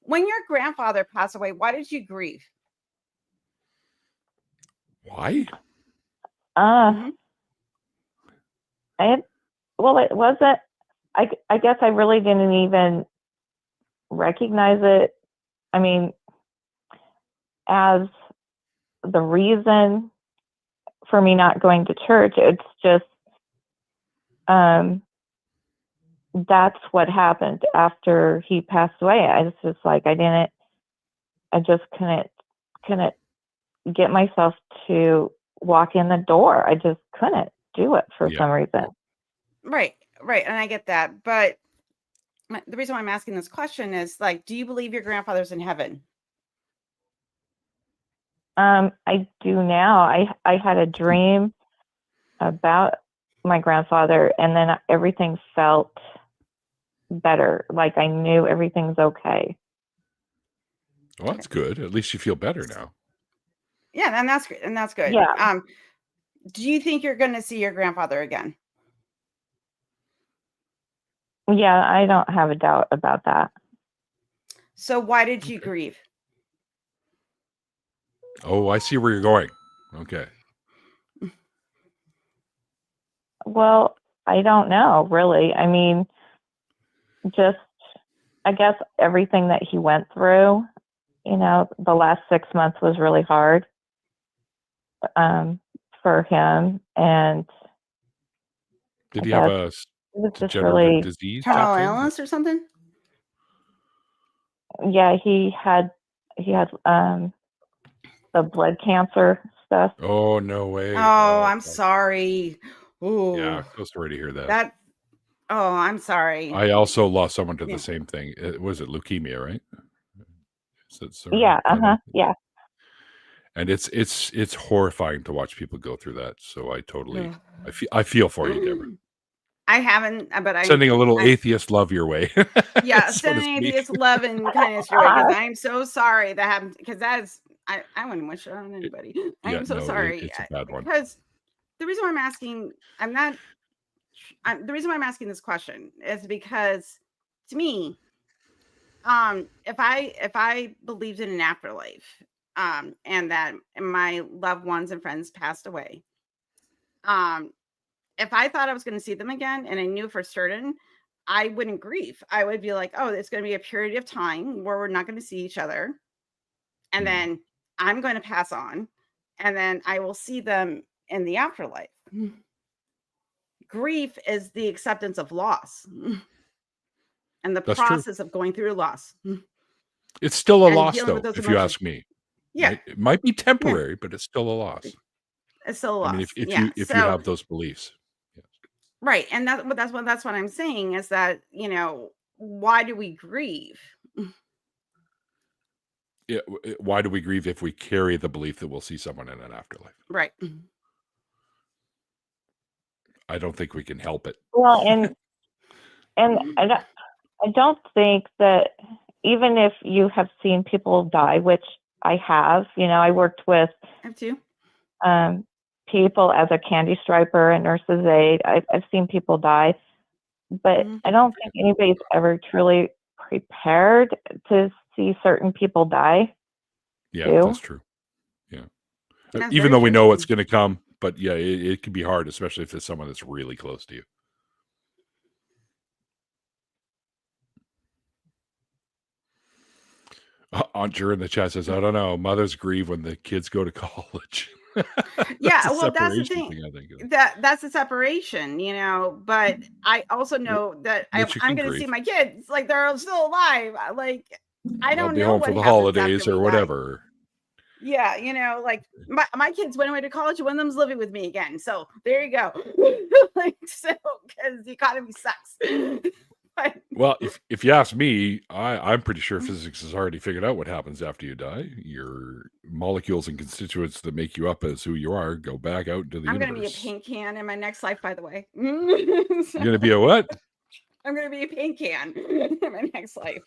When your grandfather passed away, why did you grieve? Why? Uh, it wasn't. I guess I really didn't even recognize it. I mean, as the reason for me not going to church. It's just that's what happened after he passed away. I was just like, I just couldn't get myself to walk in the door. I just couldn't do it for some reason. Right. And I get that. But the reason why I'm asking this question is like, do you believe your grandfather's in heaven? I do now. I had a dream about my grandfather, and then everything felt better. Like I knew everything's okay. Well, that's good. At least you feel better now. Yeah, and that's good. Yeah. Do you think you're going to see your grandfather again? Yeah, I don't have a doubt about that. So why did you grieve? Oh, I see where you're going. Okay. Well, I don't know, really. I mean, just, I guess everything that he went through, you know, the last 6 months was really hard for him. And did he have a degenerative disease? Terminal illness or something? Yeah, he had the blood cancer stuff. Oh, no way. Oh, I'm sorry. Ooh. Yeah, so sorry to hear that. Oh, I'm sorry. I also lost someone to the same thing. Was it leukemia, right? Yeah, yeah. And it's horrifying to watch people go through that. So I feel for you, Deborah. I haven't, but I'm sending a little atheist love your way. Yeah, sending atheist love and kindness your way, because I'm so sorry that happened. Because I wouldn't wish it on anybody. I'm so sorry. It's a bad one. Because the reason why I'm asking, the reason why I'm asking this question is because, to me, if I believed in an afterlife, and that my loved ones and friends passed away, if I thought I was going to see them again and I knew for certain, I wouldn't grieve. I would be like, oh, it's going to be a period of time where we're not going to see each other. And then I'm going to pass on, and then I will see them in the afterlife. Grief is the acceptance of loss and the process of going through loss. It's still a loss, though, if you ask me. Yeah. Right? It might be temporary, but it's still a loss. It's still a loss. I mean, if you have those beliefs. Right. And that's what I'm saying is that, you know, why do we grieve? Yeah. Why do we grieve if we carry the belief that we'll see someone in an afterlife? Right. I don't think we can help it. Well, and I don't think that even if you have seen people die, which I have, you know, I worked with I have too. People as a candy striper and nurse's aide. I've seen people die, but I don't think anybody's ever truly prepared to see certain people die. Yeah, too. That's true. Yeah. That's Even very though we true. know it's going to come, but yeah, it can be hard, especially if it's someone that's really close to you. Aunt Jura in the chat says, I don't know, mothers grieve when the kids go to college. Yeah, well, that's the separation thing. I think. That's a separation, you know. But I also know that I'm going to see my kids, like they're still alive. Like I They'll don't be know home what for the happens holidays after or we whatever. die. Yeah, you know, like my kids went away to college. One of them's living with me again. So there you go. Like so, because the economy sucks. But, Well, if you ask me, I'm pretty sure physics has already figured out what happens after you die. Your molecules and constituents that make you up as who you are go back out into the I'm universe. going to be a paint can in my next life, by the way. You're going to be a what? I'm going to be a paint can in my next life.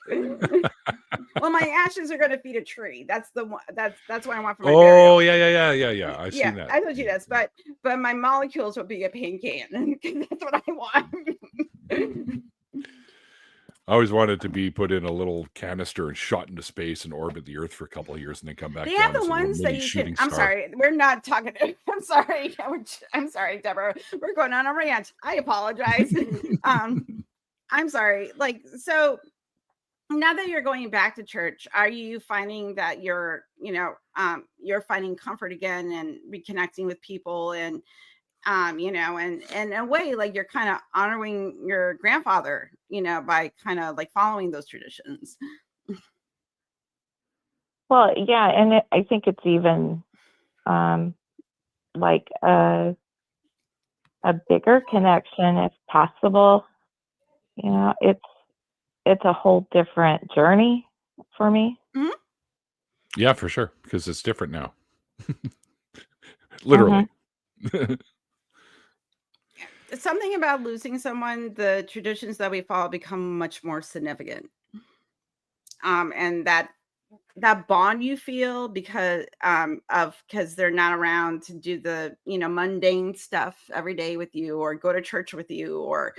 Well, my ashes are going to feed a tree. That's the one. That's what I want for my burial. Oh, yeah. I've seen that. I told you this, but my molecules will be a paint can. That's what I want. I always wanted to be put in a little canister and shot into space and orbit the Earth for a couple of years and then come back They down have the as a little ones that mini you can. shooting I'm star. sorry, we're not talking. I'm sorry. I'm sorry, Deborah. We're going on a rant. I apologize. I'm sorry. Like, so now that you're going back to church, are you finding that you're finding comfort again and reconnecting with people and and in a way, like you're kind of honoring your grandfather, by kind of like following those traditions. Well, yeah, and I think it's even like a bigger connection, if possible. It's a whole different journey for me. Mm-hmm. Yeah, for sure, because it's different now. Literally. Mm-hmm. Something about losing someone, the traditions that we follow become much more significant. And that bond you feel because they're not around to do the mundane stuff every day with you or go to church with you or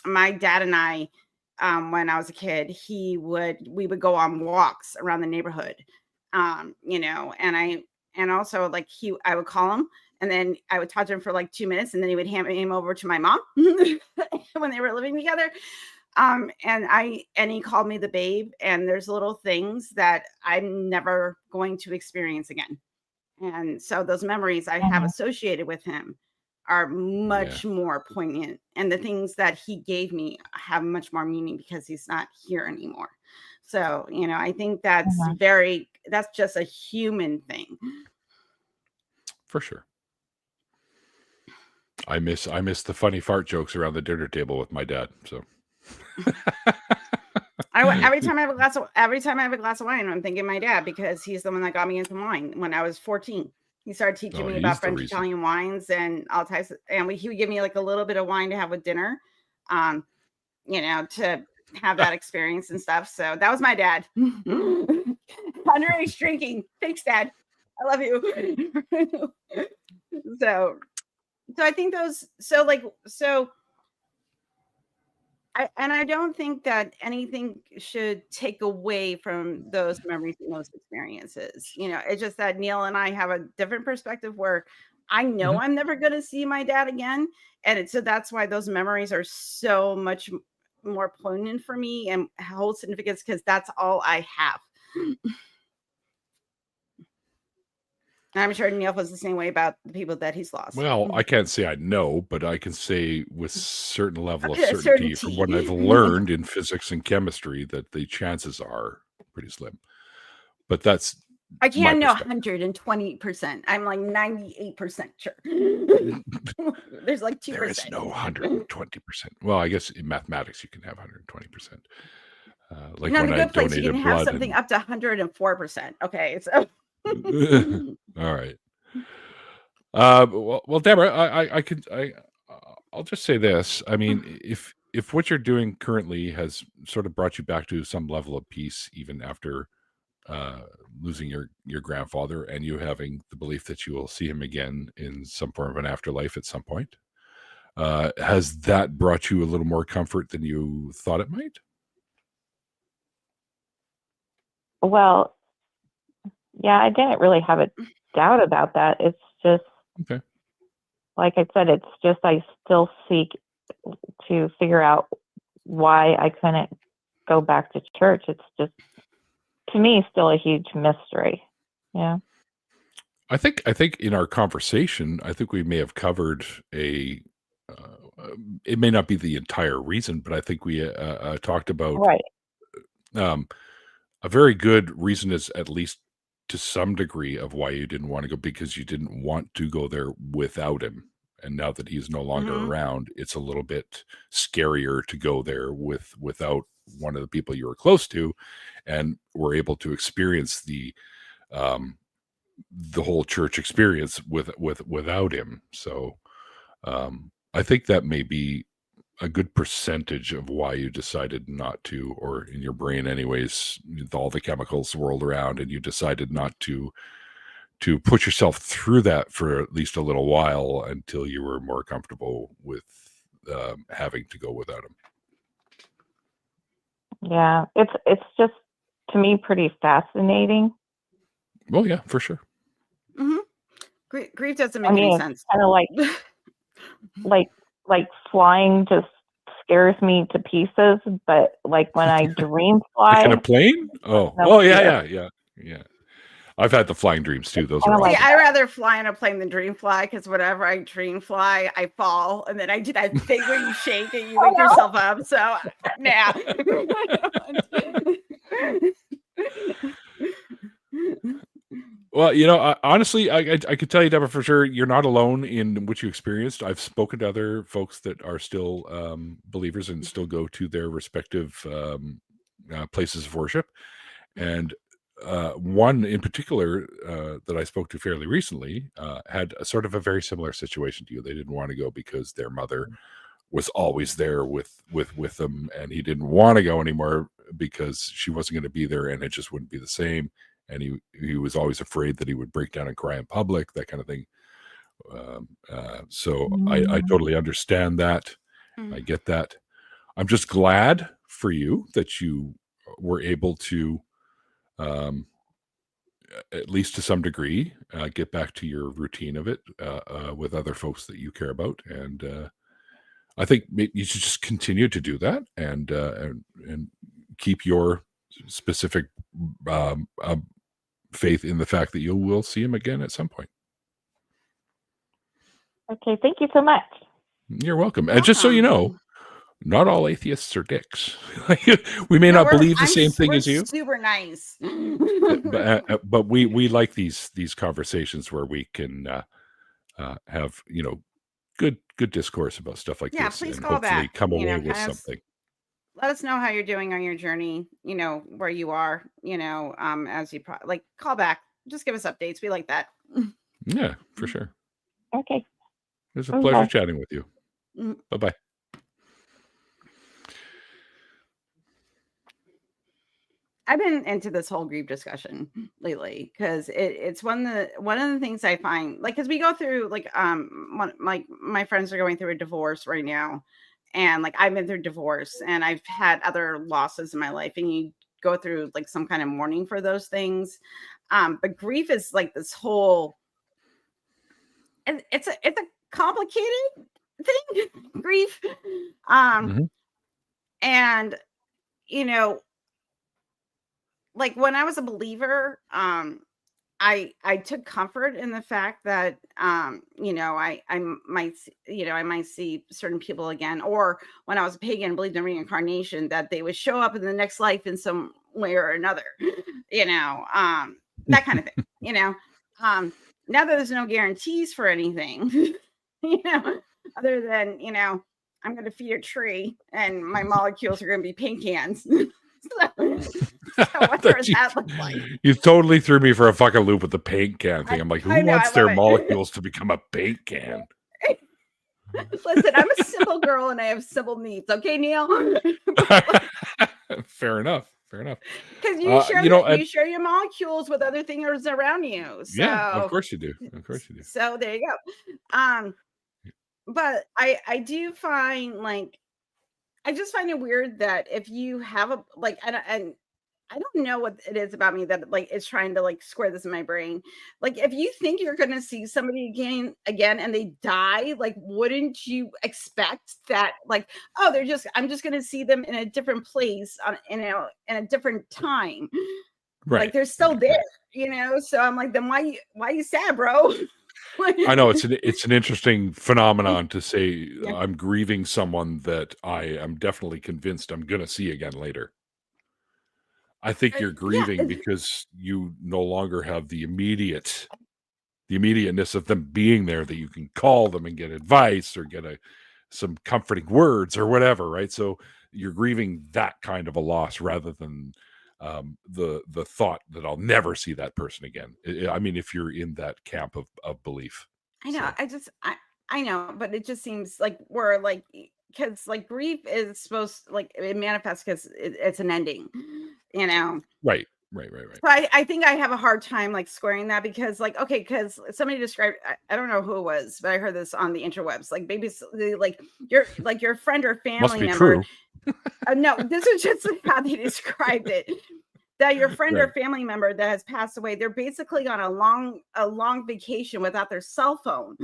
my dad and I, when I was a kid, we would go on walks around the neighborhood, and also like I would call him and then I would talk to him for like 2 minutes and then he would hand him over to my mom when they were living together. And he called me the babe, and there's little things that I'm never going to experience again. And so those memories I have associated with him are much more poignant. And the things that he gave me have much more meaning because he's not here anymore. So, I think that's that's just a human thing. For sure. I miss the funny fart jokes around the dinner table with my dad. So every time I have a glass of wine, I'm thinking my dad because he's the one that got me into wine when I was 14. He started teaching me about French Italian wines and all types and he would give me like a little bit of wine to have with dinner, to have that experience and stuff. So that was my dad. Underage drinking. Thanks, Dad. I love you. So I think I don't think that anything should take away from those memories and those experiences. It's just that Neil and I have a different perspective where I know I'm never going to see my dad again. And so that's why those memories are so much more poignant for me and hold significance because that's all I have. I'm sure Neil was the same way about the people that he's lost. Well, I can't say I know, but I can say with certain level of certainty from what I've learned in physics and chemistry that the chances are pretty slim. But that's I can't know 120%. I'm like 98% sure. There's like 2%. There is no 120%. Well, I guess in mathematics you can have 120%. Like when I donated you can blood have something up to 104%. Okay, so all right. Well, Deborah, I'll just say this. I mean, if what you're doing currently has sort of brought you back to some level of peace, even after losing your grandfather, and you having the belief that you will see him again in some form of an afterlife at some point, has that brought you a little more comfort than you thought it might? Well, yeah, I didn't really have a doubt about that. It's just, like I said, it's just I still seek to figure out why I couldn't go back to church. It's just, to me, still a huge mystery. Yeah. I think in our conversation, I think we may have covered it may not be the entire reason, but I think we talked about a very good reason is at least to some degree of why you didn't want to go, because you didn't want to go there without him. And now that he's no longer around, it's a little bit scarier to go there without one of the people you were close to, and were able to experience the whole church experience without him. So I think that may be a good percentage of why you decided not to, or in your brain anyways, all the chemicals swirled around and you decided not to put yourself through that for at least a little while until you were more comfortable with having to go without him. Yeah, it's just, to me, pretty fascinating. Well, yeah, for sure. Grief doesn't make any sense. Kind of like flying just scares me to pieces. But like when I dream fly, Like in a plane? Oh, yeah. I've had the flying dreams too. Those are See, awesome. I rather fly in a plane than dream fly, because whenever I dream fly, I fall, and then I do that thing where you shake and you wake yourself up. So, nah. Well, honestly, I could tell you, Deborah, for sure, you're not alone in what you experienced. I've spoken to other folks that are still believers and still go to their respective places of worship. And one in particular that I spoke to fairly recently had a sort of a very similar situation to you. They didn't want to go because their mother was always there with them, and he didn't want to go anymore because she wasn't going to be there, and it just wouldn't be the same. And he was always afraid that he would break down and cry in public, that kind of thing. So I totally understand that. I get that. I'm just glad for you that you were able to, at least to some degree, get back to your routine of it with other folks that you care about. And I think you should just continue to do that and keep your specific faith in the fact that you will see him again at some point. Okay, thank you so much. You're welcome. And just so you know, not all atheists are dicks. We may not believe the same thing as you. Super nice. but we like these conversations where we can have good discourse about stuff like this, please and call hopefully back. come away with something. Let us know how you're doing on your journey, where you are, as you call back, just give us updates. We like that. Yeah, for sure. Okay. It was a pleasure chatting with you. Bye-bye. I've been into this whole grief discussion lately because it's one of the things I find, like, because we go through my friends are going through a divorce right now. And like, I've been through divorce and I've had other losses in my life, and you go through like some kind of mourning for those things. But grief is like this whole, it's a complicated thing, grief. And, like when I was a believer, I took comfort in the fact that, I might see certain people again, or when I was a pagan, believed in reincarnation, that they would show up in the next life in some way or another, that kind of thing, now that there's no guarantees for anything, other than, I'm going to feed a tree and my molecules are going to be paint cans. So what does that look like? You totally threw me for a fucking loop with the paint can thing. I'm like, who wants their molecules to become a paint can? Listen, I'm a simple girl and I have simple needs. Okay, Neil? Fair enough. Because you share your molecules with other things around you. So, yeah, of course you do. So there you go. But I do find, like, I just find it weird that if you have a, like, and I don't know what it is about me that like is trying to like square this in my brain. Like, if you think you're going to see somebody again and they die, like, wouldn't you expect that, like, oh, I'm just going to see them in a different place in a different time. Right. Like, they're still there, so I'm like, then why you sad, bro? I know it's an interesting phenomenon to say, I'm grieving someone that I am definitely convinced I'm going to see again later. I think you're grieving because you no longer have the immediateness of them being there, that you can call them and get advice or get some comforting words or whatever, right? So you're grieving that kind of a loss rather than the thought that I'll never see that person again. I mean, if you're in that camp of belief. I know. So. I know, but it just seems like we're like, because like grief is supposed, like, it manifests because it's an ending, Right. Right. So I think I have a hard time like squaring that because like, okay, because somebody described, I don't know who it was, but I heard this on the interwebs, like babies, like your friend or Must family be member. true. No, this is just how they described it. That your friend Right. or family member that has passed away, they're basically on a long vacation without their cell phone.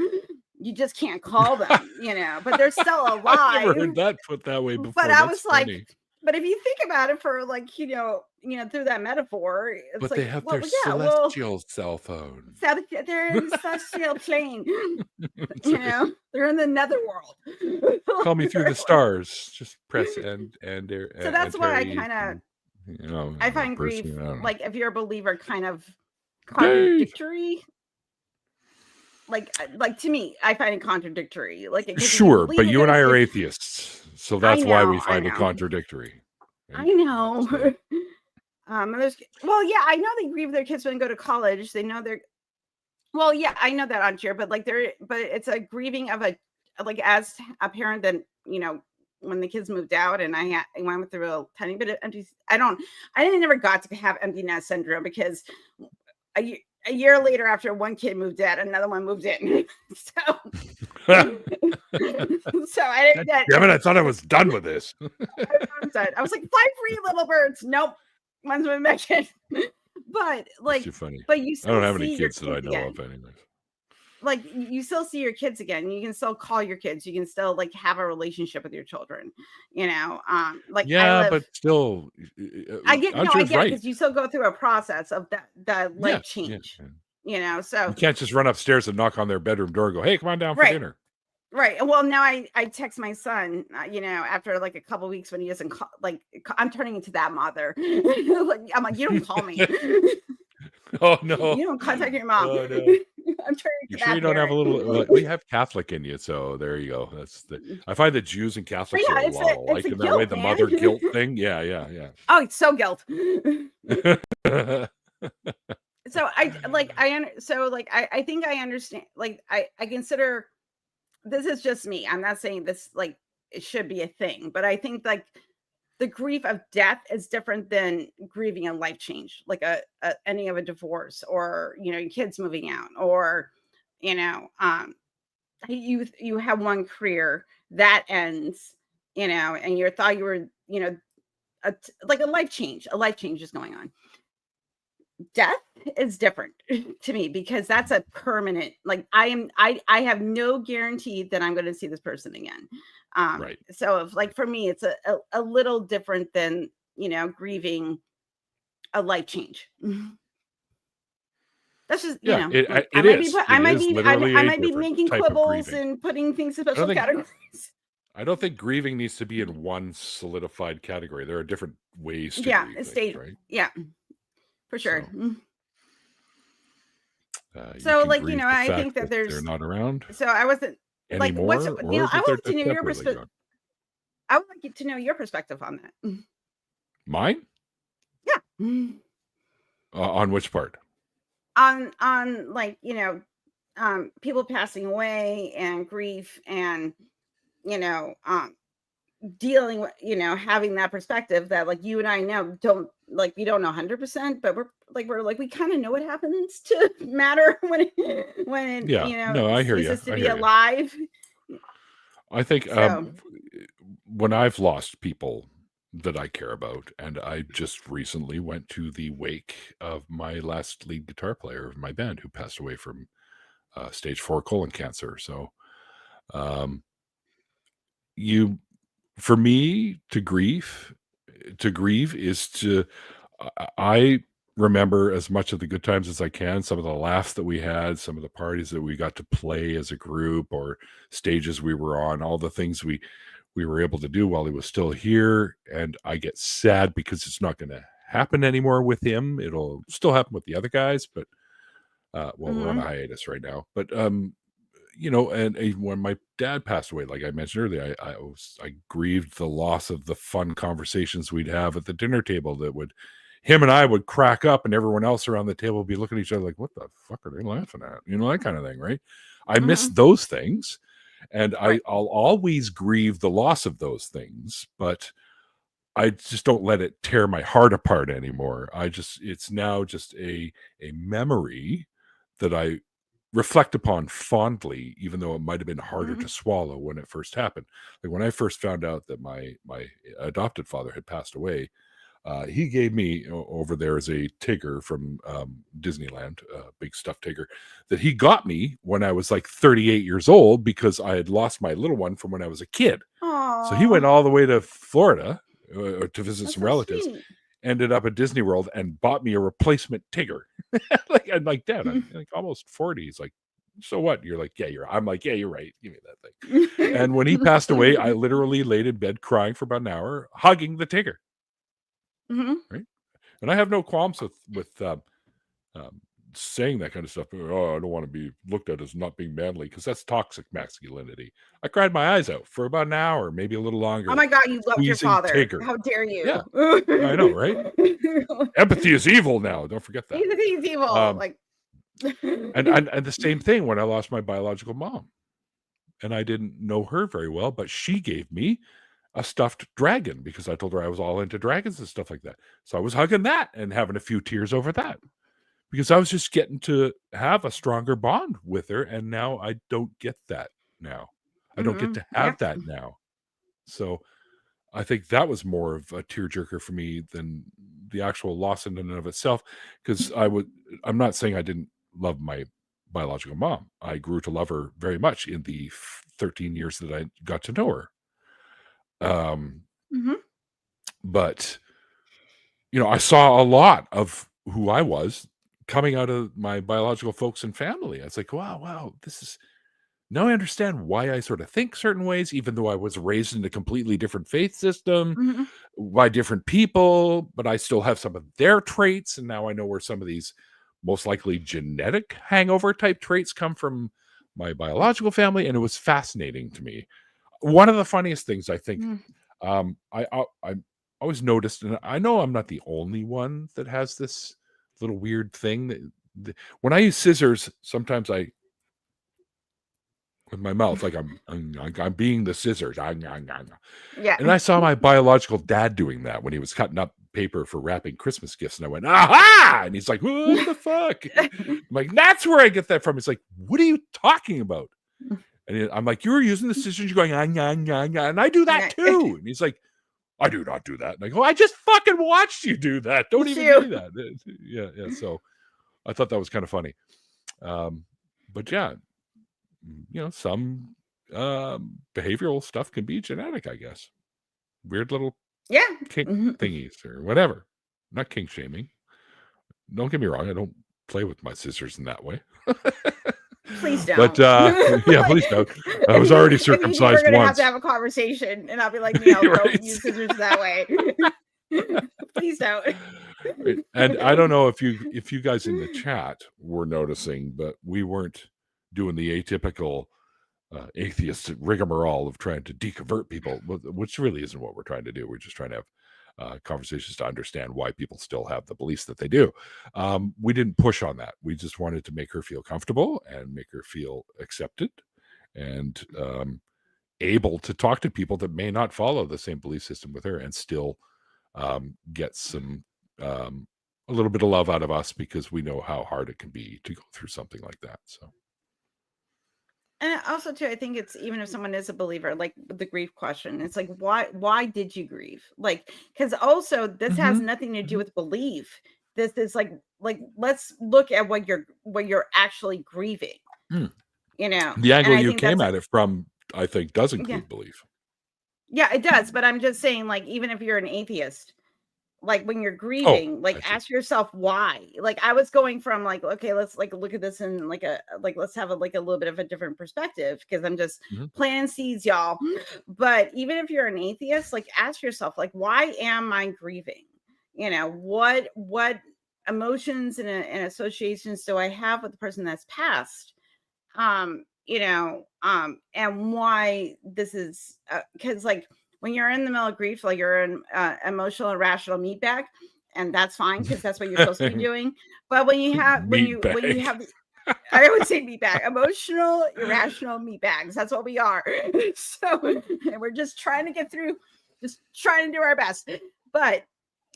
You just can't call them, but they're still alive. I've never heard that put that way before. But I That's was like, funny. but if you think about it for like, through that metaphor, it's But like, they have their celestial cell phone. They're in the celestial plane. They're in the netherworld. Call me through the stars. Just press and So that's why I kind of, I find grief, like if you're a believer, kind of contradictory. Like to me, I find it contradictory. Like sure, but you and I are atheists, so that's why we find it contradictory. I know. I know they grieve their kids when they go to college. They know they're. Well, yeah, I know that on here, but it's a grieving of as a parent that when the kids moved out and I went through a tiny bit of empty. I never got to have empty nest syndrome because a year later, after one kid moved out, another one moved in. So I didn't. Damn it! I thought I was done with this. I was like, fly free, little birds. Nope, one's been mentioned. But too funny. But you still I don't have any kids that I know again. of, anyways. Like you still see your kids again. You can still call your kids. You can still have a relationship with your children. But still, I get because you still go through a process of that life change. Yeah. So you can't just run upstairs and knock on their bedroom door and go, "Hey, come on down for dinner." Right. Well, now I text my son, after like a couple of weeks when he doesn't call, I'm turning into that mother. I'm like, you don't call me. Oh no! You don't contact your mom. Oh, no. I'm turning. You sure you don't have a little? We have Catholic in you, so there you go. I find that Jews and Catholics are a lot alike in that way. The mother guilt thing. Yeah. Oh, it's so guilt. So I think I understand. I consider. This is just me. I'm not saying this it should be a thing, but I think the grief of death is different than grieving a life change, like any of a divorce or your kids moving out or you have one career that ends, and you thought you were a life change. A life change is going on. Death is different to me because that's a permanent, I have no guarantee that I'm going to see this person again. Right. So if for me, it's a little different than, grieving a life change. That's just, I might be making quibbles and putting things in special categories. I don't think grieving needs to be in one solidified category. There are different ways to grieve things, right? Yeah. For sure. I think that they're not around. So I wasn't anymore. I would like to know your perspective. I would like to know your perspective on that. Mine? Yeah. On which part? On people passing away and grief and dealing with having that perspective that you and I know we don't know 100%, but we kind of know what happens to matter when I hear you. To be alive. I think when I've lost people that I care about, and I just recently went to the wake of my last lead guitar player of my band who passed away from stage 4 colon cancer. So for me to grieve is to, I remember as much of the good times as I can, some of the laughs that we had, some of the parties that we got to play as a group or stages we were on, all the things we were able to do while he was still here. And I get sad because it's not going to happen anymore with him. It'll still happen with the other guys, but we're on a hiatus right now. But and when my dad passed away, like I mentioned earlier, I grieved the loss of the fun conversations we'd have at the dinner table that him and I would crack up and everyone else around the table would be looking at each other like, what the fuck are they laughing at? That kind of thing, right? I miss those things. And I'll always grieve the loss of those things, but I just don't let it tear my heart apart anymore. It's now just a memory that I reflect upon fondly, even though it might have been harder to swallow when it first happened. Like when I first found out that my adopted father had passed away, he gave me over there as a Tigger from Disneyland, a big stuffed Tigger that he got me when I was like 38 years old because I had lost my little one from when I was a kid. Aww. So he went all the way to Florida to visit That's some so relatives, sweet. ended up at Disney World and bought me a replacement Tigger. I'm like, Dad, I'm like almost 40. He's like, so what? You're like, yeah, I'm like, yeah, you're right. Give me that thing. And when he passed away, I literally laid in bed crying for about an hour, hugging the Tigger. Right. And I have no qualms with saying that kind of stuff. Oh, I don't want to be looked at as not being manly because that's toxic masculinity. I cried my eyes out for about an hour, maybe a little longer. Oh my God, you loved your father. Tigger. How dare you? Yeah, I know, right? Empathy is evil now. Don't forget that. Empathy is evil. And the same thing when I lost my biological mom. And I didn't know her very well, but she gave me a stuffed dragon because I told her I was all into dragons and stuff like that. So I was hugging that and having a few tears over that because I was just getting to have a stronger bond with her. And now I don't get that now. I don't get to have that now. So I think that was more of a tearjerker for me than the actual loss in and of itself. Because I'm not saying I didn't love my biological mom. I grew to love her very much in the 13 years that I got to know her. But I saw a lot of who I was coming out of my biological folks and family. I was like, wow, now I understand why I sort of think certain ways, even though I was raised in a completely different faith system by different people, but I still have some of their traits. And now I know where some of these most likely genetic hangover type traits come from my biological family. And it was fascinating to me. One of the funniest things I think, I always noticed, and I know I'm not the only one that has this little weird thing that when I use scissors, sometimes I with my mouth like I'm being the scissors. Yeah. And I saw my biological dad doing that when he was cutting up paper for wrapping Christmas gifts, and I went, aha! And he's like, what the fuck? I'm like, that's where I get that from. He's like, what are you talking about? And I'm like, you were using the scissors, you're going, and I do that too. And he's like, I do not do that. And I go, I just fucking watched you do that. Don't even do that. Yeah. So I thought that was kind of funny. But yeah, some behavioral stuff can be genetic, I guess. Weird little kink thingies or whatever. Not kink shaming. Don't get me wrong. I don't play with my scissors in that way. Please don't. But yeah, please don't. I was already circumcised we're gonna once. have to have a conversation, and I'll be like, no, don't use scissors that way. Please don't. And I don't know if you guys in the chat were noticing, but we weren't doing the atypical atheist rigmarole of trying to deconvert people, which really isn't what we're trying to do. We're just trying to have conversations to understand why people still have the beliefs that they do. We didn't push on that. We just wanted to make her feel comfortable and make her feel accepted and able to talk to people that may not follow the same belief system with her and still get some a little bit of love out of us because we know how hard it can be to go through something like that. So. And also too, I think it's even if someone is a believer, like the grief question, it's like, why did you grieve? Like, because also this has nothing to do with belief. This is like let's look at what you're actually grieving. The angle you came at it from, I think, does include belief. Yeah, it does. But I'm just saying, like, even if you're an atheist, like when you're grieving, ask yourself why. Like I was going from like, okay, let's like look at this in let's have a little bit of a different perspective because I'm just planting seeds, y'all. But even if you're an atheist, like ask yourself, like, why am I grieving? What emotions and associations do I have with the person that's passed? And why this is because like when you're in the middle of grief, like you're an emotional irrational meatbag, and that's fine because that's what you're supposed to be doing. But when you have I would say meatbag, emotional irrational meatbags. That's what we are. So and we're just trying to get through just trying to do our best. But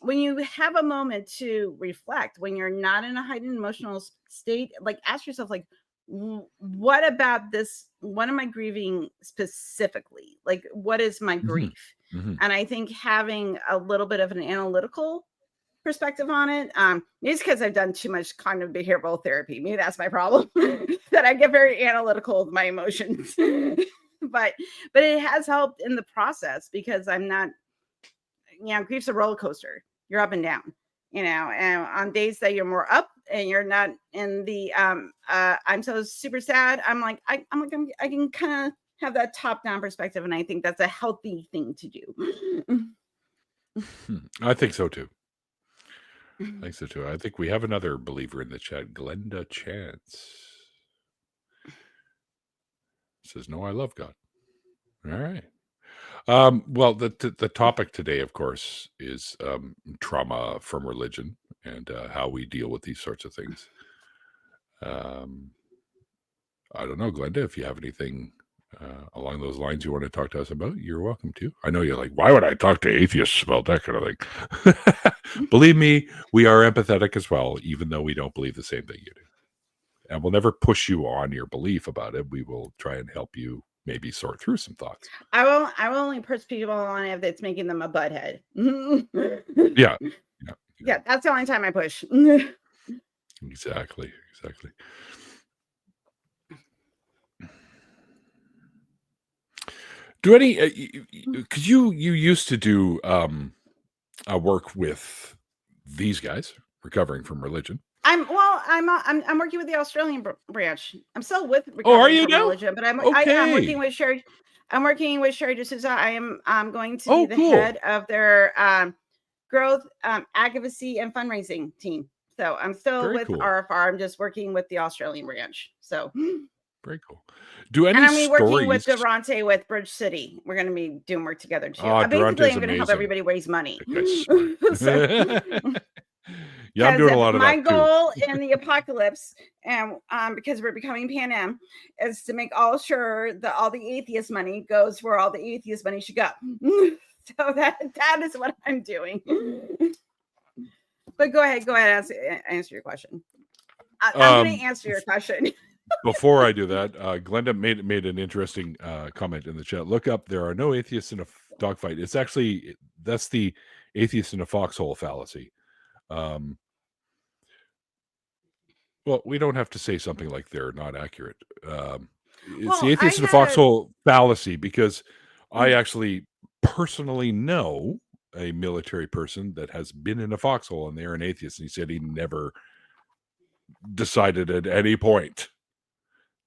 when you have a moment to reflect, when you're not in a heightened emotional state, like ask yourself, like, what about this? What am I grieving specifically? Like, what is my grief? And I think having a little bit of an analytical perspective on it, it's because I've done too much cognitive behavioral therapy. Maybe that's my problem, that I get very analytical with my emotions. but it has helped in the process, because I'm not, grief's a roller coaster. You're up and down, and on days that you're more up and you're not in the I'm so super sad, I'm like I can kind of have that top down perspective, and I think that's a healthy thing to do. I think so too. I think we have another believer in the chat. Glenda Chance says, "No, I love God." All right. Well, the topic today, of course, is trauma from religion and how we deal with these sorts of things. I don't know, Glenda, if you have anything along those lines you want to talk to us about, you're welcome to. I know you're like, why would I talk to atheists about that kind of thing? Believe me, we are empathetic as well, even though we don't believe the same thing you do. And we'll never push you on your belief about it. We will try and help you maybe sort through some thoughts. I will only push people on if it's making them a butthead. Yeah. That's the only time I push. Exactly. Do any because you used to do work with these guys recovering from religion. I'm working with the Australian branch. I'm still with are you from now? religion, but I'm Okay. working with Sherry. I'm working with Sherry D'Souza. I'm going to be the cool. head of their growth, advocacy, and fundraising team. So I'm still Very with cool. RFR. I'm just working with the Australian branch. So very cool. Do any and I'm stories? working with Durante with Bridge City. We're going to be doing work together too. Basically, I'm going to help everybody raise money. Yeah, I'm doing a lot of that. My goal in the apocalypse, and because we're becoming Pan Am, is to make sure that all the atheist money goes where all the atheist money should go. So that is what I'm doing. But go ahead, answer your question. I'm going to answer your question. Before I do that, Glenda made an interesting comment in the chat. Look up, there are no atheists in a dogfight. It's actually, that's the atheist in a foxhole fallacy. Well, we don't have to say something like they're not accurate. It's the atheist in a foxhole fallacy, because I actually personally know a military person that has been in a foxhole, and they're an atheist, and he said he never decided at any point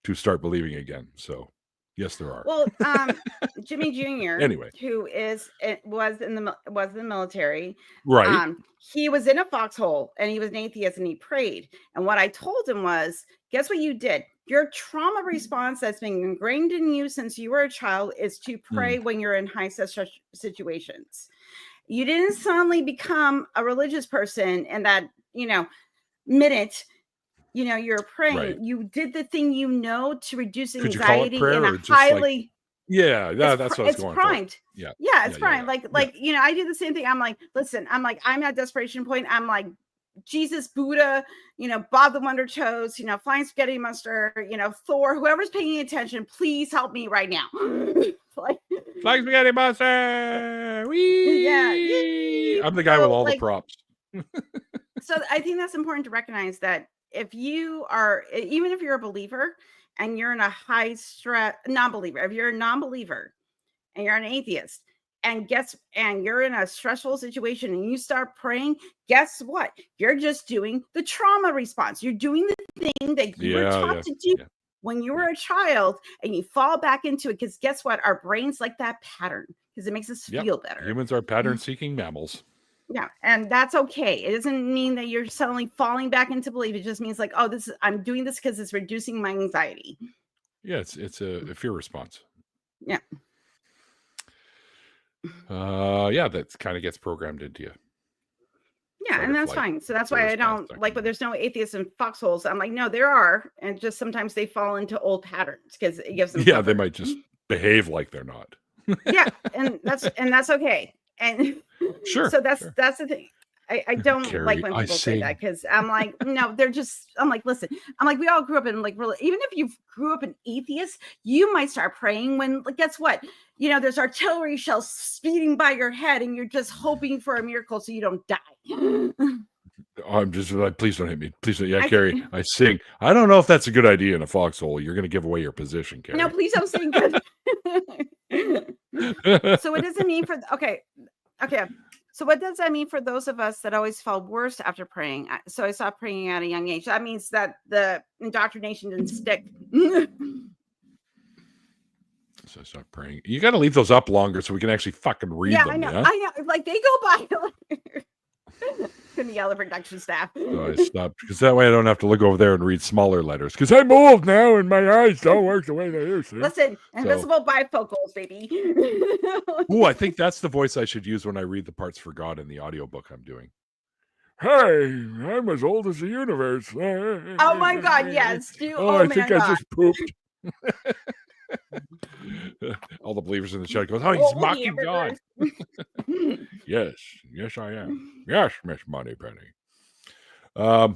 to start believing again. So yes, there are. Well, Jimmy Jr. Anyway, who was in the military, right? He was in a foxhole, and he was an atheist, and he prayed. And what I told him was, guess what you did? Your trauma response that's been ingrained in you since you were a child is to pray when you're in high stress situations. You didn't suddenly become a religious person in that minute. You're praying. Right. You did the thing to reduce anxiety in a highly. That's what I was going primed. For. It's primed. I do the same thing. I'm like, listen, I'm at desperation point. I'm like, Jesus, Buddha, Bob the Wonder Toes, Flying Spaghetti Monster, Thor, whoever's paying attention, please help me right now. Flying Spaghetti Monster. Whee! Yeah. I'm the guy with all the props. So I think that's important to recognize that if you are, even if you're a believer and you're in a high stress non-believer, if you're a non-believer and you're an atheist and you're in a stressful situation and you start praying, guess what? You're just doing the trauma response. You're doing the thing that you were taught to do when you were a child, and you fall back into it, because guess what? Our brains like that pattern because it makes us feel better. Humans are pattern-seeking mammals. Yeah, and that's okay. It doesn't mean that you're suddenly falling back into belief. It just means like, I'm doing this because it's reducing my anxiety. Yeah, it's a fear response. Yeah. That kind of gets programmed into you. Yeah, and that's fine. So that's why I don't like, but there's no atheists in foxholes. I'm like, no, there are, and just sometimes they fall into old patterns because it gives them. Yeah, they might just behave like they're not. Yeah, and that's okay. And Sure. so that's sure. that's the thing. I don't Carrie, like when I people say that sing. because I'm like, no, I'm like, listen, I'm like, we all grew up in like even if you grew up an atheist, you might start praying when like guess what? There's artillery shells speeding by your head and you're just hoping for a miracle so you don't die. I'm just like, please don't hit me. Please don't. Yeah, I Carrie, I sing. I don't know if that's a good idea in a foxhole. You're going to give away your position, No, Carrie. please don't sing good. So what does it mean for okay. So what does that mean for those of us that always felt worse after praying? So I stopped praying at a young age. That means that the indoctrination didn't stick. So stop praying. You got to leave those up longer so we can actually fucking read Yeah, them. I know. Yeah. I know. Like they go by. Couldn't yell at production staff. So I stopped because that way I don't have to look over there and read smaller letters because I'm old now and my eyes don't work the way they used to. Listen, invisible bifocals, baby. Ooh, I think that's the voice I should use when I read the parts for God in the audiobook I'm doing. Hey, I'm as old as the universe. Oh my God, yes. I think I just pooped. All the believers in the chat goes, oh, he's mocking God. Yes, I am. Yes, Miss Moneypenny. I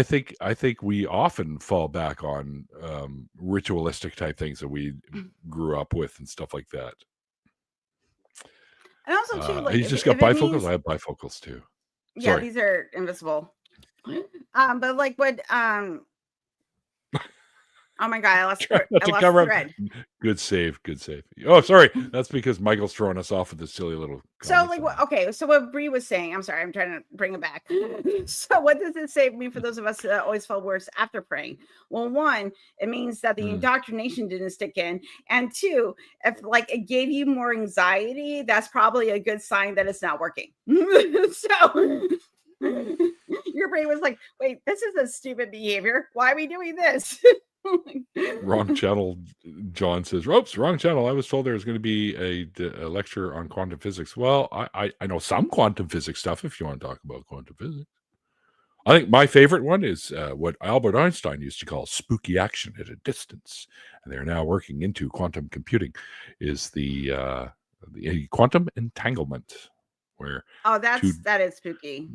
think we often fall back on ritualistic type things that we grew up with and stuff like that. And also too, like he's just got bifocals. I have bifocals too. Yeah, Sorry. these are invisible. But like what oh my God, I lost thread. Good save. Oh, sorry. That's because Michael's throwing us off with this silly little so like so what Bree was saying, I'm sorry, I'm trying to bring it back. So what does it say mean for those of us that always felt worse after praying? Well, one, it means that the indoctrination didn't stick in. And two, if like it gave you more anxiety, that's probably a good sign that it's not working. So your brain was like, wait, this is a stupid behavior. Why are we doing this? Wrong channel. John says, "Oops, wrong channel. I was told there was going to be a lecture on quantum physics." Well, I know some quantum physics stuff. If you want to talk about quantum physics, I think my favorite one is what Albert Einstein used to call spooky action at a distance, and they're now working into quantum computing. Is the quantum entanglement, where that is spooky.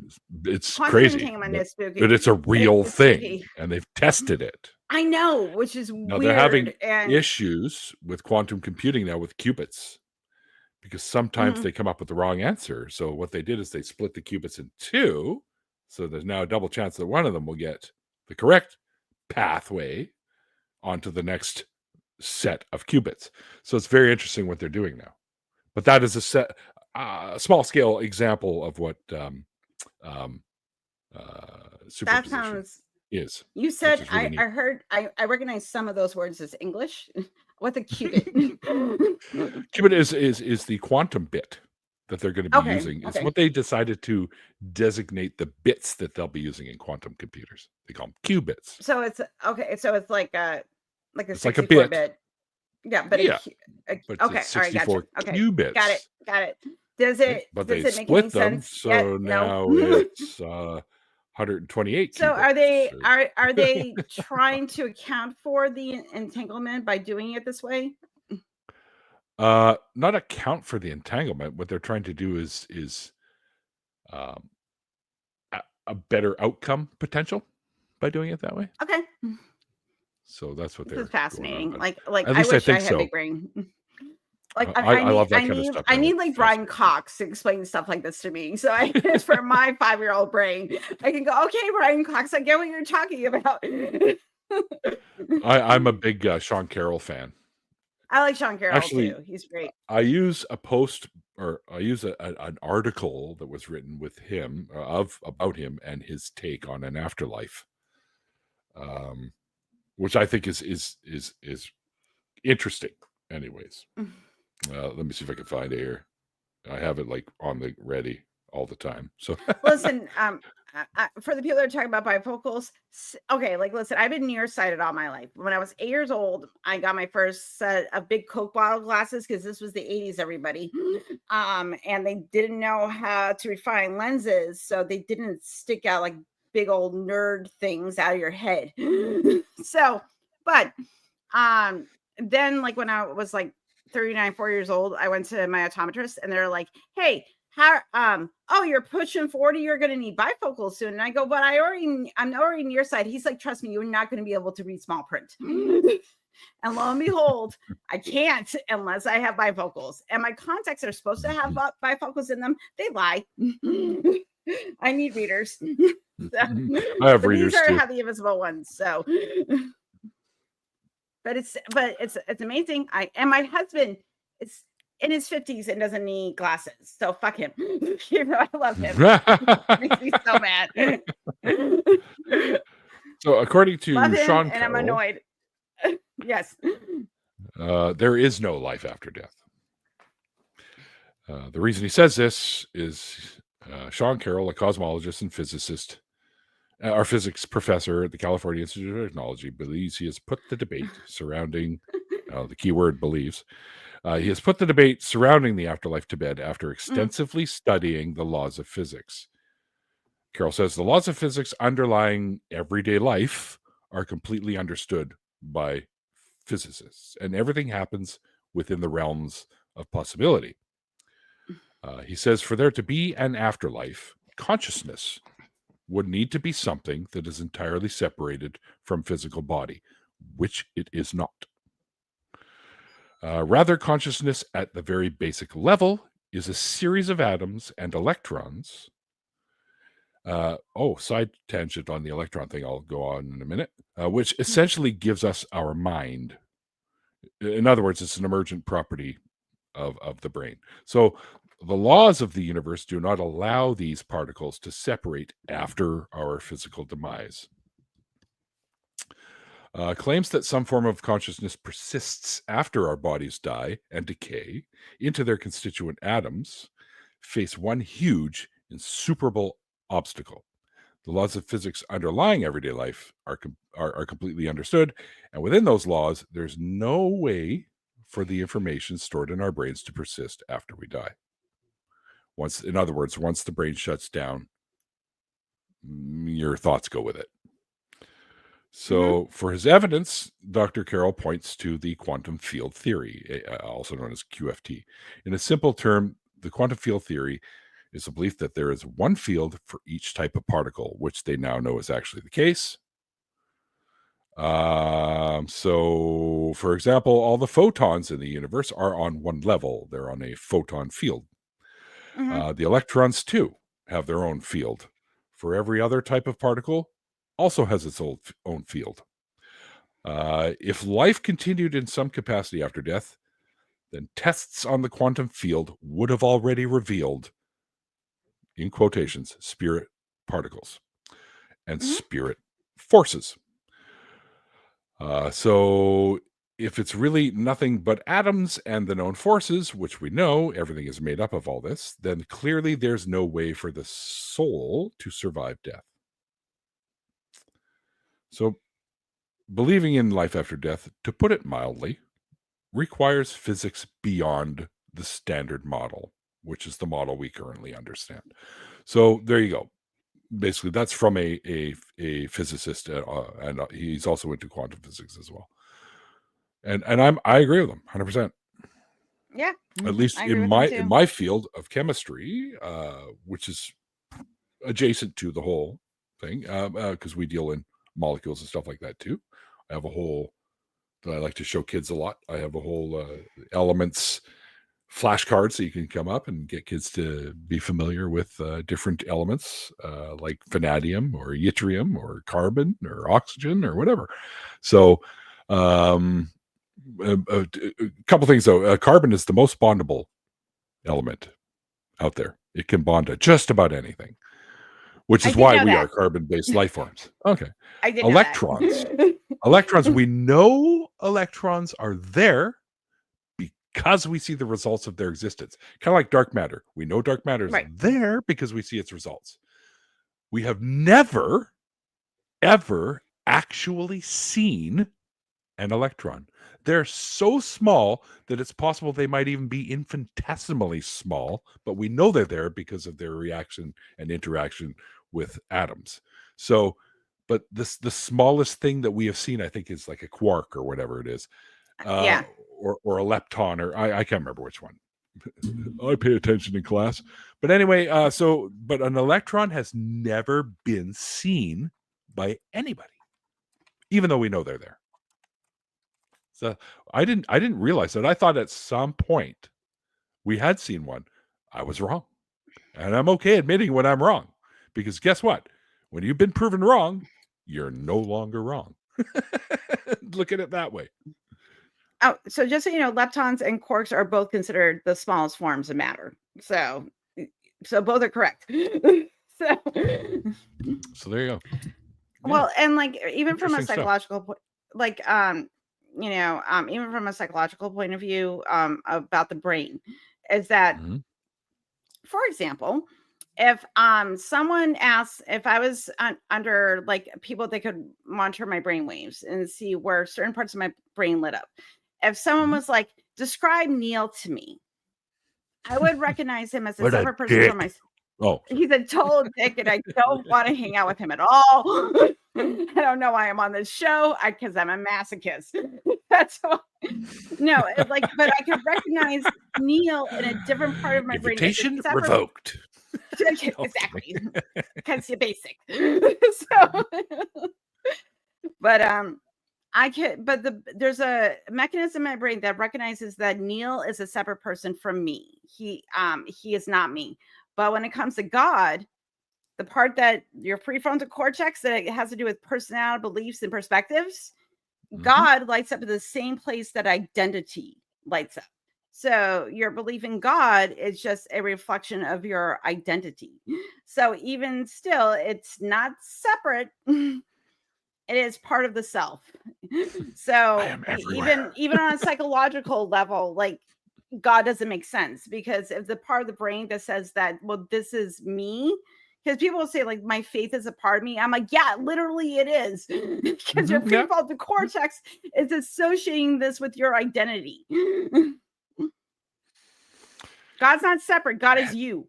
It's quantum crazy, entanglement is spooky, but it's a real thing, spooky. And they've tested it. I know, which is now weird. They're having issues with quantum computing now with qubits, because sometimes they come up with the wrong answer. So what they did is they split the qubits in two, so there's now a double chance that one of them will get the correct pathway onto the next set of qubits. So it's very interesting what they're doing now. But that is a small scale example of what superposition is. You said really I heard I recognize some of those words as English. What's a qubit? Qubit is the quantum bit that they're going to be using. It's what they decided to designate the bits that they'll be using in quantum computers. They call them qubits. So it's okay. So it's like a it's like a bit. Yeah, but but it's 64 qubits. Got it. Does it make any them, sense? So now it's 128. So qubits. Are they trying to account for the entanglement by doing it this way? Not account for the entanglement. What they're trying to do is a better outcome potential by doing it that way. Okay. So that's what this they're is fascinating. Like at least I wish I had a big brain. Like I love that kind of stuff. I need like Brian Cox to explain stuff like this to me. So for my 5-year-old brain, I can go, okay, Brian Cox, I get what you're talking about. I'm a big Sean Carroll fan. I like Sean Carroll too. He's great. I use a post, or I use an article that was written with him about him and his take on an afterlife, which I think is interesting. Anyways, let me see if I can find it here. I have it like on the ready all the time. So listen, for the people that are talking about bifocals, okay, like listen, I've been nearsighted all my life. When I was 8 years old, I got my first set of big Coke bottle glasses because this was the 80s, everybody. And they didn't know how to refine lenses, so they didn't stick out like big old nerd things out of your head. So, but then like when I was like 39, 4 years old, I went to my optometrist and they're like, hey, how oh, you're pushing 40, you're gonna need bifocals soon. And I go, but I'm already nearsighted. He's like, trust me, you're not gonna be able to read small print. And lo and behold, I can't unless I have bifocals. And my contacts are supposed to have bifocals in them. They lie. I need readers. I have readers these are too. heavy invisible ones. So but it's amazing. My husband is in his 50s and doesn't need glasses. So fuck him. I love him. It makes me so mad. So according to Love him, Sean and Carroll, I'm annoyed. Yes. There is no life after death. The reason he says this is Sean Carroll, a cosmologist and physicist, our physics professor at the California Institute of Technology, believes he has put the debate surrounding the keyword believes. He has put the debate surrounding the afterlife to bed after extensively studying the laws of physics. Carroll says the laws of physics underlying everyday life are completely understood by physicists, and everything happens within the realms of possibility. He says for there to be an afterlife, consciousness would need to be something that is entirely separated from physical body, which it is not. Rather, consciousness at the very basic level is a series of atoms and electrons. Side tangent on the electron thing, I'll go on in a minute, which essentially gives us our mind. In other words, it's an emergent property of the brain. So the laws of the universe do not allow these particles to separate after our physical demise. Claims that some form of consciousness persists after our bodies die and decay into their constituent atoms face one huge, insuperable obstacle. The laws of physics underlying everyday life are completely understood, and within those laws, there's no way for the information stored in our brains to persist after we die. In other words, once the brain shuts down, your thoughts go with it. So for his evidence, Dr. Carroll points to the quantum field theory, also known as QFT. In a simple term, the quantum field theory is the belief that there is one field for each type of particle, which they now know is actually the case. So, for example, all the photons in the universe are on one level. They're on a photon field. The electrons, too, have their own field. For every other type of particle, also has its own field. If life continued in some capacity after death, then tests on the quantum field would have already revealed, in quotations, spirit particles and spirit forces. So if it's really nothing but atoms and the known forces, which we know everything is made up of all this, then clearly there's no way for the soul to survive death. So believing in life after death, to put it mildly, requires physics beyond the standard model, which is the model we currently understand. So there you go. Basically, that's from a physicist, and he's also into quantum physics as well. And I agree with him 100%. Yeah, at least in my field of chemistry, which is adjacent to the whole thing, because we deal in molecules and stuff like that too. I have a whole that I like to show kids a lot. I have a whole elements flashcards so you can come up and get kids to be familiar with different elements like vanadium or yttrium or carbon or oxygen or whatever. So a couple things though. Carbon is the most bondable element out there. It can bond to just about anything, which is why we are carbon-based life forms. Okay. I did electrons. Electrons, we know electrons are there because we see the results of their existence. Kind of like dark matter. We know dark matter is there because we see its results. We have never, ever actually seen an electron. They're so small that it's possible they might even be infinitesimally small, but we know they're there because of their reaction and interaction with atoms. So, but the smallest thing that we have seen, I think, is like a quark or whatever it is. Yeah. or a lepton, or I can't remember which one. I pay attention in class. But anyway, but an electron has never been seen by anybody, even though we know they're there. So I didn't realize that. I thought at some point we had seen one. I was wrong. And I'm okay admitting when I'm wrong. Because guess what? When you've been proven wrong, you're no longer wrong. Look at it that way. Oh, so just so you know, leptons and quarks are both considered the smallest forms of matter. So both are correct. So there you go. Well, and like even from a Interesting stuff. psychological point, like even from a psychological point of view, about the brain, is that, for example, if someone asks if I was under like people that could monitor my brain waves and see where certain parts of my brain lit up, if someone was like, describe Neil to me, I would recognize him as a separate person from myself. Oh, he's a total dick, and I don't want to hang out with him at all. I don't know why I'm on this show, because I'm a masochist. That's why. No, it's like, but I can recognize Neil in a different part of my brain. Invitation revoked. Exactly, because you're basic. So, but I can. But there's a mechanism in my brain that recognizes that Neil is a separate person from me. He is not me. But when it comes to God, the part that your prefrontal cortex that has to do with personality, beliefs, and perspectives, God lights up in the same place that identity lights up. So your belief in God is just a reflection of your identity. So even still, it's not separate. It is part of the self. So even on a psychological level, like, God doesn't make sense, because if the part of the brain that says that, well, this is me, because people will say like my faith is a part of me. I'm like, yeah, literally it is, because your prefrontal cortex is associating this with your identity. God's not separate. God is you.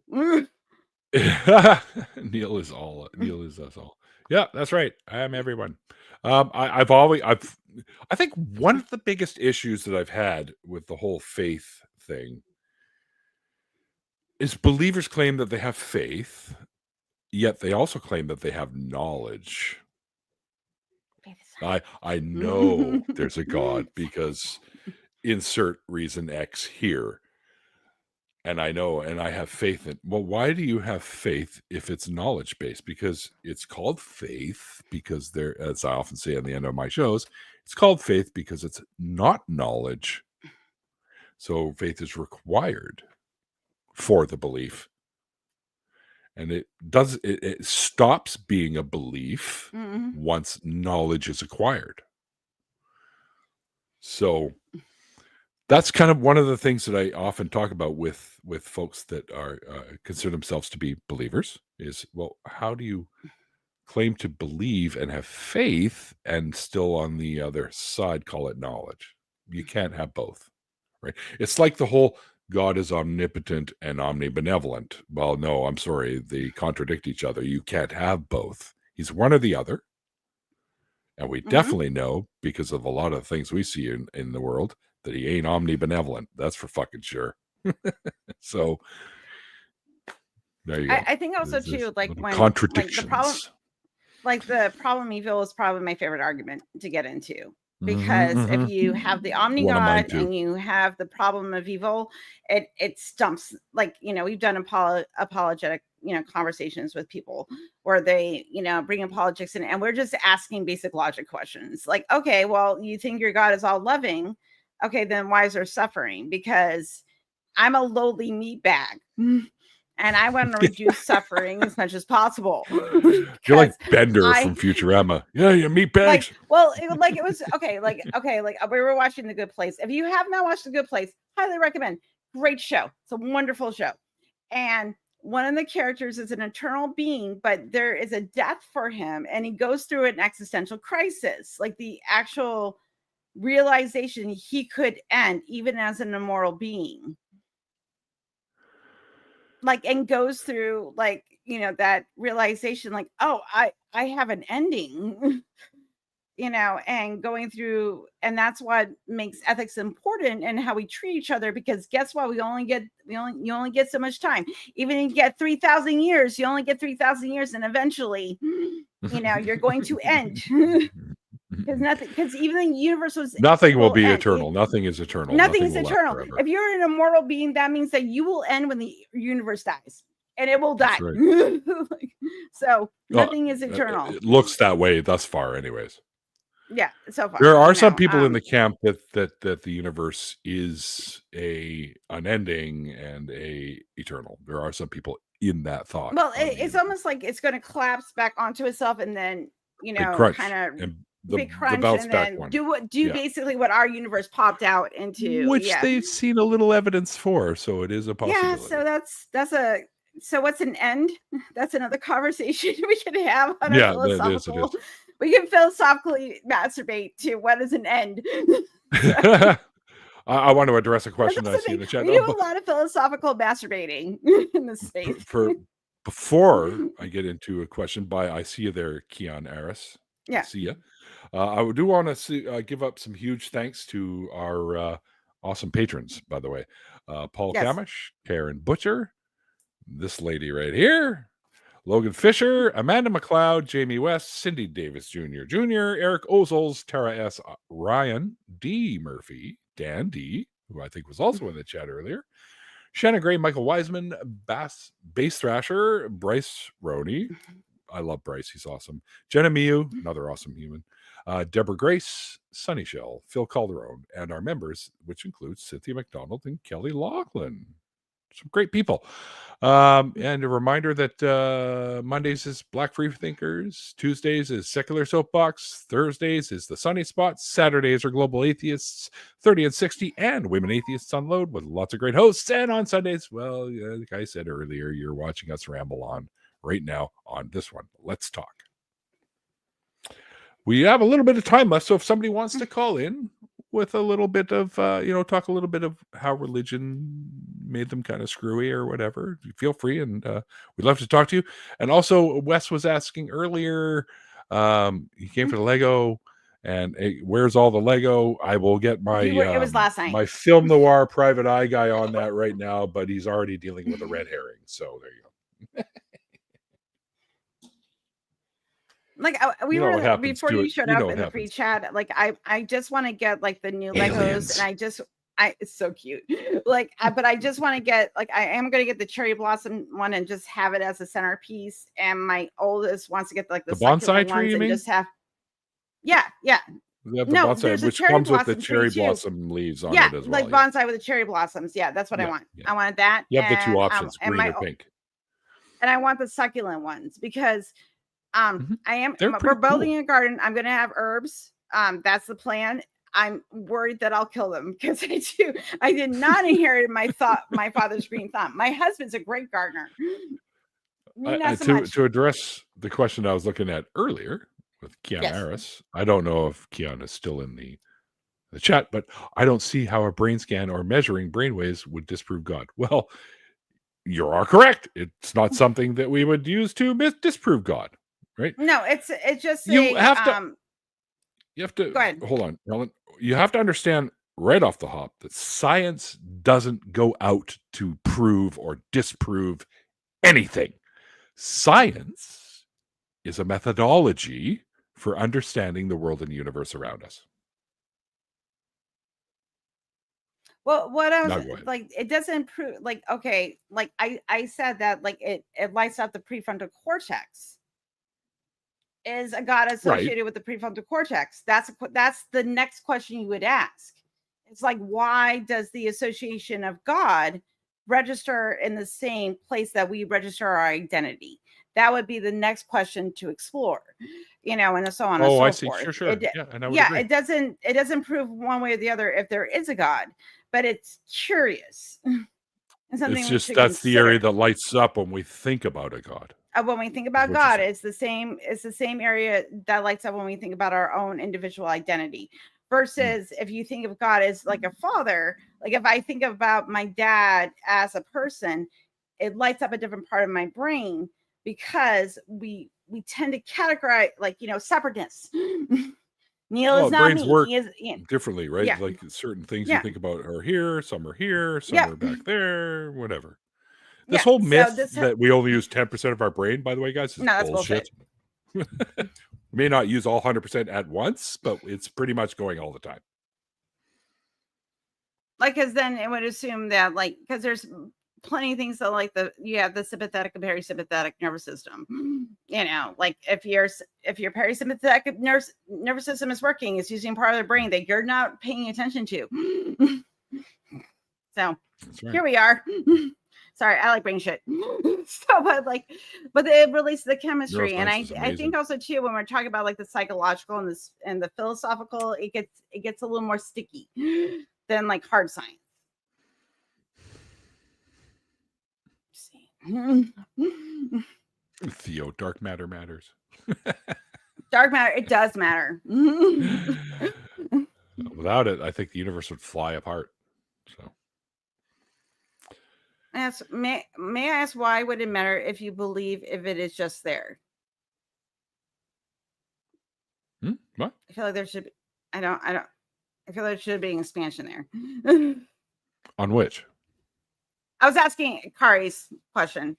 Neil is us all. Yeah, that's right. I am everyone. I think one of the biggest issues that I've had with the whole faith thing is believers claim that they have faith, yet they also claim that they have knowledge. I know there's a God because insert reason X here. And I know, and I have faith in. Well, why do you have faith if it's knowledge based? Because it's called faith because there, as I often say at the end of my shows, it's called faith because it's not knowledge. So faith is required for the belief. And it stops being a belief once knowledge is acquired. So that's kind of one of the things that I often talk about with folks that are consider themselves to be believers is, well, how do you claim to believe and have faith and still on the other side call it knowledge? You can't have both, right? It's like the whole God is omnipotent and omnibenevolent. Well, no, I'm sorry. They contradict each other. You can't have both. He's one or the other. And we definitely know, because of a lot of things we see in the world, that he ain't omnibenevolent. That's for fucking sure. So there you go. I think also too, like when contradictions, the problem evil is probably my favorite argument to get into, because if you have the omni-God and you have the problem of evil, it stumps. Like, we've done apologetic conversations with people where they bring apologetics in, and we're just asking basic logic questions like, okay, well, you think your God is all loving, okay, then why is there suffering? Because I'm a lowly meat bag and I want to reduce suffering as much as possible. You're like Bender from Futurama. Yeah, you meat bags. It was okay. We were watching The Good Place. If you have not watched The Good Place, highly recommend. Great show. It's a wonderful show. And one of the characters is an eternal being, but there is a death for him, and he goes through an existential crisis, like the actual realization he could end even as an immortal being. And goes through that realization, like, oh, I have an ending. and going through, and that's what makes ethics important and how we treat each other, because guess what? You only get so much time. Even if you get 3,000 years, you only get 3,000 years, and eventually, you're going to end. Because even the universe Nothing will be end. eternal. Nothing is eternal. Nothing is eternal. If you're an immortal being, that means that you will end when the universe dies, and it will die. Right. So nothing is eternal. It looks that way thus far, anyways. Yeah, so far. There are some people in the camp that the universe is unending and eternal. There are some people in that thought. Well, it's almost like it's going to collapse back onto itself, and then kind of big crunch, and then do basically what our universe popped out into, which they've seen a little evidence for. So it is a possibility. Yeah, so so what's an end? That's another conversation we can have on a philosophical. It is. We can philosophically masturbate to what is an end. I want to address a question I see in the chat. We do a lot of philosophical masturbating in this space. Before I get into a question I see you there, Keon Aris. Yeah. I see you. I do want to give up some huge thanks to our awesome patrons, by the way. Paul Kamish, Karen Butcher, this lady right here, Logan Fisher, Amanda McLeod, Jamie West, Cindy Davis Jr., Eric Ozols, Tara S., Ryan D. Murphy, Dan D., who I think was also in the chat earlier, Shannon Gray, Michael Wiseman, Bass Thrasher, Bryce Roney. I love Bryce. He's awesome. Jenna Miu, another awesome human. Deborah Grace, Sunny Shell, Phil Calderone, and our members, which includes Cynthia McDonald and Kelly Laughlin. Some great people. And a reminder that Mondays is Black Free Thinkers, Tuesdays is Secular Soapbox, Thursdays is The Sunny Spot, Saturdays are Global Atheists, 30 and 60, and Women Atheists Unload with lots of great hosts. And on Sundays, well, like I said earlier, you're watching us ramble on right now on this one. Let's talk. We have a little bit of time left, so if somebody wants to call in with a little bit of, talk a little bit of how religion made them kind of screwy or whatever, feel free, and we'd love to talk to you. And also, Wes was asking earlier, he came for the Lego, and hey, where's all the Lego? I will get my it was last night. My film noir private eye guy on that right now, but he's already dealing with a red herring. So there you go. Like we were before you showed up in the free chat. Like I just want to get like the new Legos, and it's so cute. Like, but I just want to get I am going to get the cherry blossom one and just have it as a centerpiece. And my oldest wants to get like the bonsai tree, you mean? Just have. Yeah. We have the bonsai, which comes with the cherry blossom leaves on it as well. Like bonsai with the cherry blossoms. Yeah, that's what I want. Yeah. I wanted that. You have the two options, green or pink. And I want the succulent ones because. We're building a garden. I'm going to have herbs. That's the plan. I'm worried that I'll kill them because I did not inherit my father's green thumb. My husband's a great gardener. To address the question I was looking at earlier with Keon Aris, I don't know if Keon is still in the chat, but I don't see how a brain scan or measuring brainwaves would disprove God. Well, you are correct. It's not something that we would use to disprove God. Right? No, it's just you have to go ahead. Hold on, Helen. You have to understand right off the hop that science doesn't go out to prove or disprove anything. Science is a methodology for understanding the world and the universe around us. Well, what I was like, it doesn't prove I said that it lights up the prefrontal cortex. Is a God associated with the prefrontal cortex? That's the next question you would ask. It's like, why does the association of God register in the same place that we register our identity? That would be the next question to explore, and so on and so forth. I see. Sure. Agree. It doesn't prove one way or the other if there is a God, but it's curious. It's just that's the area that lights up when we think about a God. When we think about God, it's the same area that lights up when we think about our own individual identity. Versus if you think of God as like a father, like if I think about my dad as a person, it lights up a different part of my brain because we tend to categorize separateness. Neil Well, is not brains me. work He is. differently, right? Yeah. Like certain things you Yeah. think about are here, some Yeah. are back there, whatever. Yeah. This whole So myth this. that we only use 10% of our brain, by the way, guys, is No, that's bullshit. bullshit. We may not use all 100% at once, but it's pretty much going all the time. Like, because then it would assume that, like, because there's plenty of things that, like, you have the sympathetic and parasympathetic nervous system. You know, like if your parasympathetic nervous system is working, it's using part of the brain that you're not paying attention to. So That's right. here we are. Sorry, I like brain shit. So, but it relates to the chemistry, and Neuroscience is I amazing. think also too when we're talking about like the psychological and the philosophical, it gets a little more sticky than like hard science. Theo, dark matter matters. Dark matter, it does matter. Without it, I think the universe would fly apart. So, may I ask why would it matter if you believe if it is just there? what? I feel like there should be. I feel like there should be an expansion there. On which? I was asking Kari's question.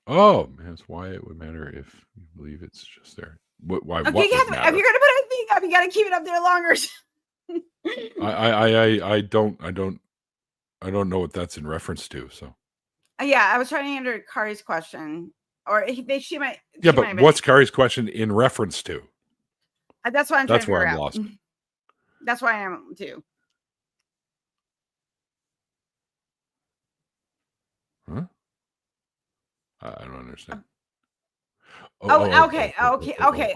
Oh, man, that's why it would matter if you believe it's just there. Why? Okay, What would if you're matter? gonna put anything up, you got to keep it up there longer. I don't know what that's in reference to. So Yeah, I was trying to answer Kari's question, or she might. yeah, she might but have been- what's Kari's question in reference to? That's what I'm trying That's to where figure I'm out. lost. That's why I am too. Huh? I don't understand. Okay.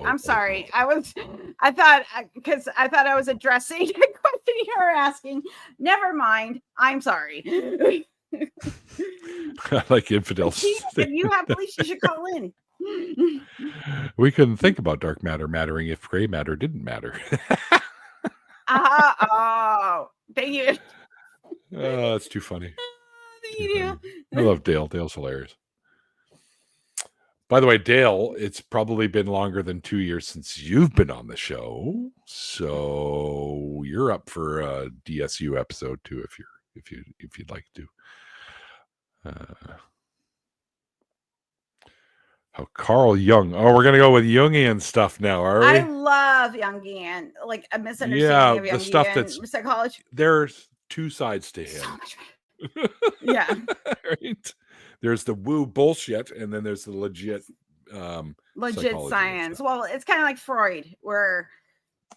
I'm sorry. I thought I was addressing the question you were asking. Never mind. I'm sorry. I like infidels. If you have beliefs, you should call in. We couldn't think about dark matter mattering if gray matter didn't matter. Oh, thank you. Oh, that's too funny. Thank you. I love Dale. Dale's hilarious. By the way, Dale, it's probably been longer than 2 years since you've been on the show, so you're up for a DSU episode too, if you'd like to. How Carl Jung? Oh, we're gonna go with Jungian stuff now, are we? I love Jungian, like a misunderstanding of the stuff Jungian that's psychology. There's two sides to him. So much better. Yeah. Right. There's the woo bullshit, and then there's the legit psychology science. stuff. Well, it's kind of like Freud, where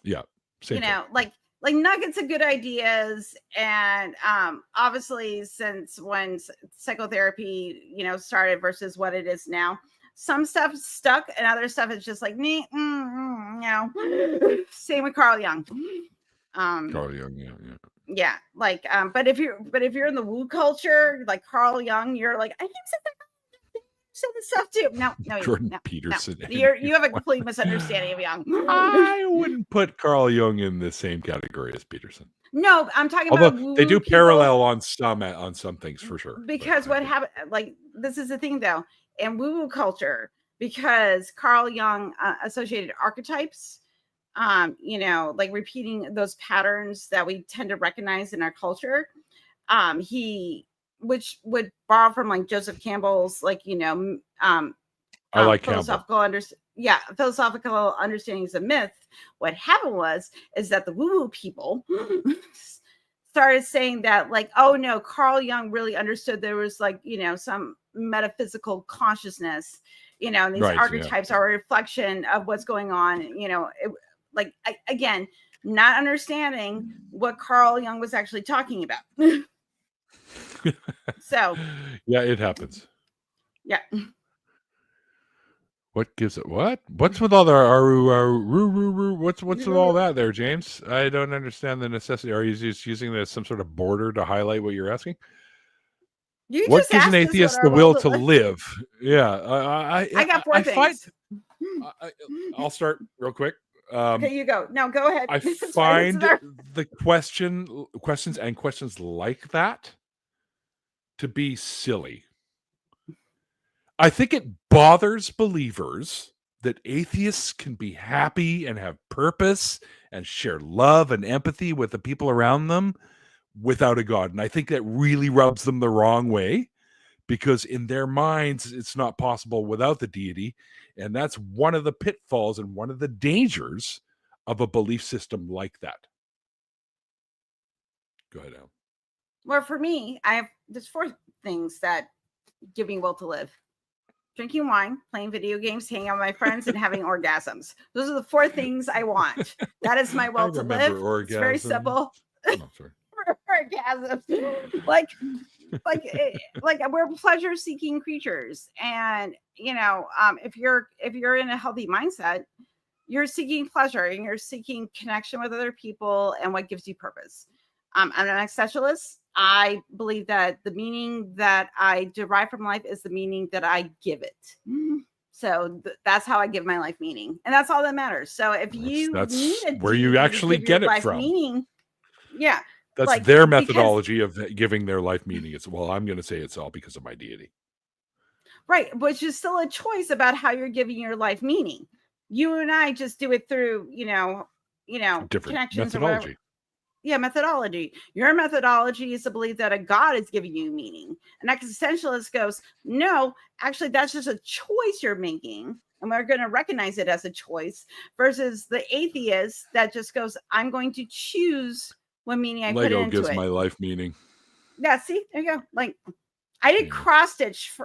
same you know, thing. like nuggets of good ideas, and obviously since when psychotherapy, you know, started versus what it is now, some stuff stuck, and other stuff is just like me. You know, same with Carl Jung. Carl Jung, yeah. Yeah, like but if you're in the woo culture, like Carl Jung, you're like, I think said this stuff too. No, Jordan Peterson. No. You have a complete misunderstanding of Jung. I wouldn't put Carl Jung in the same category as Peterson. No, I'm talking Although about woo they do people, parallel on some things for sure. because what happened, like, this is the thing though, in woo culture, because Carl Jung associated archetypes, you know, like repeating those patterns that we tend to recognize in our culture. Which would borrow from like Joseph Campbell's, like, you know, I like philosophical philosophical understandings of myth. What happened is that the woo-woo people started saying that, like, oh no, Carl Jung really understood there was, like, you know, some metaphysical consciousness, you know, and these archetypes are a reflection of what's going on, you know, again, not understanding what Carl Jung was actually talking about. So yeah, it happens. Yeah. What gives it what? What's with all the what's with all that there, James? I don't understand the necessity. Are you just using this some sort of border to highlight what you're asking? What gives an atheist the will to live? Yeah, I got four things. I'll start real quick. Okay, you go. No, go ahead. I find the questions like that to be silly. I think it bothers believers that atheists can be happy and have purpose and share love and empathy with the people around them without a God. And I think that really rubs them the wrong way, because in their minds, it's not possible without the deity. And that's one of the pitfalls and one of the dangers of a belief system like that. Go ahead, Al. Well, for me, there's 4 things that give me will to live: drinking wine, playing video games, hanging out with my friends, and having orgasms. Those are the 4 things I want. That is my will to live. It's very simple. Oh, sorry. Orgasms. Like we're pleasure-seeking creatures, and if you're in a healthy mindset, you're seeking pleasure and you're seeking connection with other people and what gives you purpose. I'm an existentialist. I believe that the meaning that I derive from life is the meaning that I give it. So that's how I give my life meaning, and that's all that matters. So if that's need where you actually get it from. Meaning, yeah, that's their methodology of giving their life meaning. It's, well, I'm going to say it's all because of my deity, right? Which is still a choice about how you're giving your life meaning. You and I just do it through, different connections methodology. Yeah, methodology. Your methodology is to believe that a God is giving you meaning. An existentialist goes, no, actually, that's just a choice you're making, and we're going to recognize it as a choice, versus the atheist that just goes, I'm going to choose what meaning I put into it. Lego gives my life meaning. Yeah, see, there you go. Like, I did cross stitch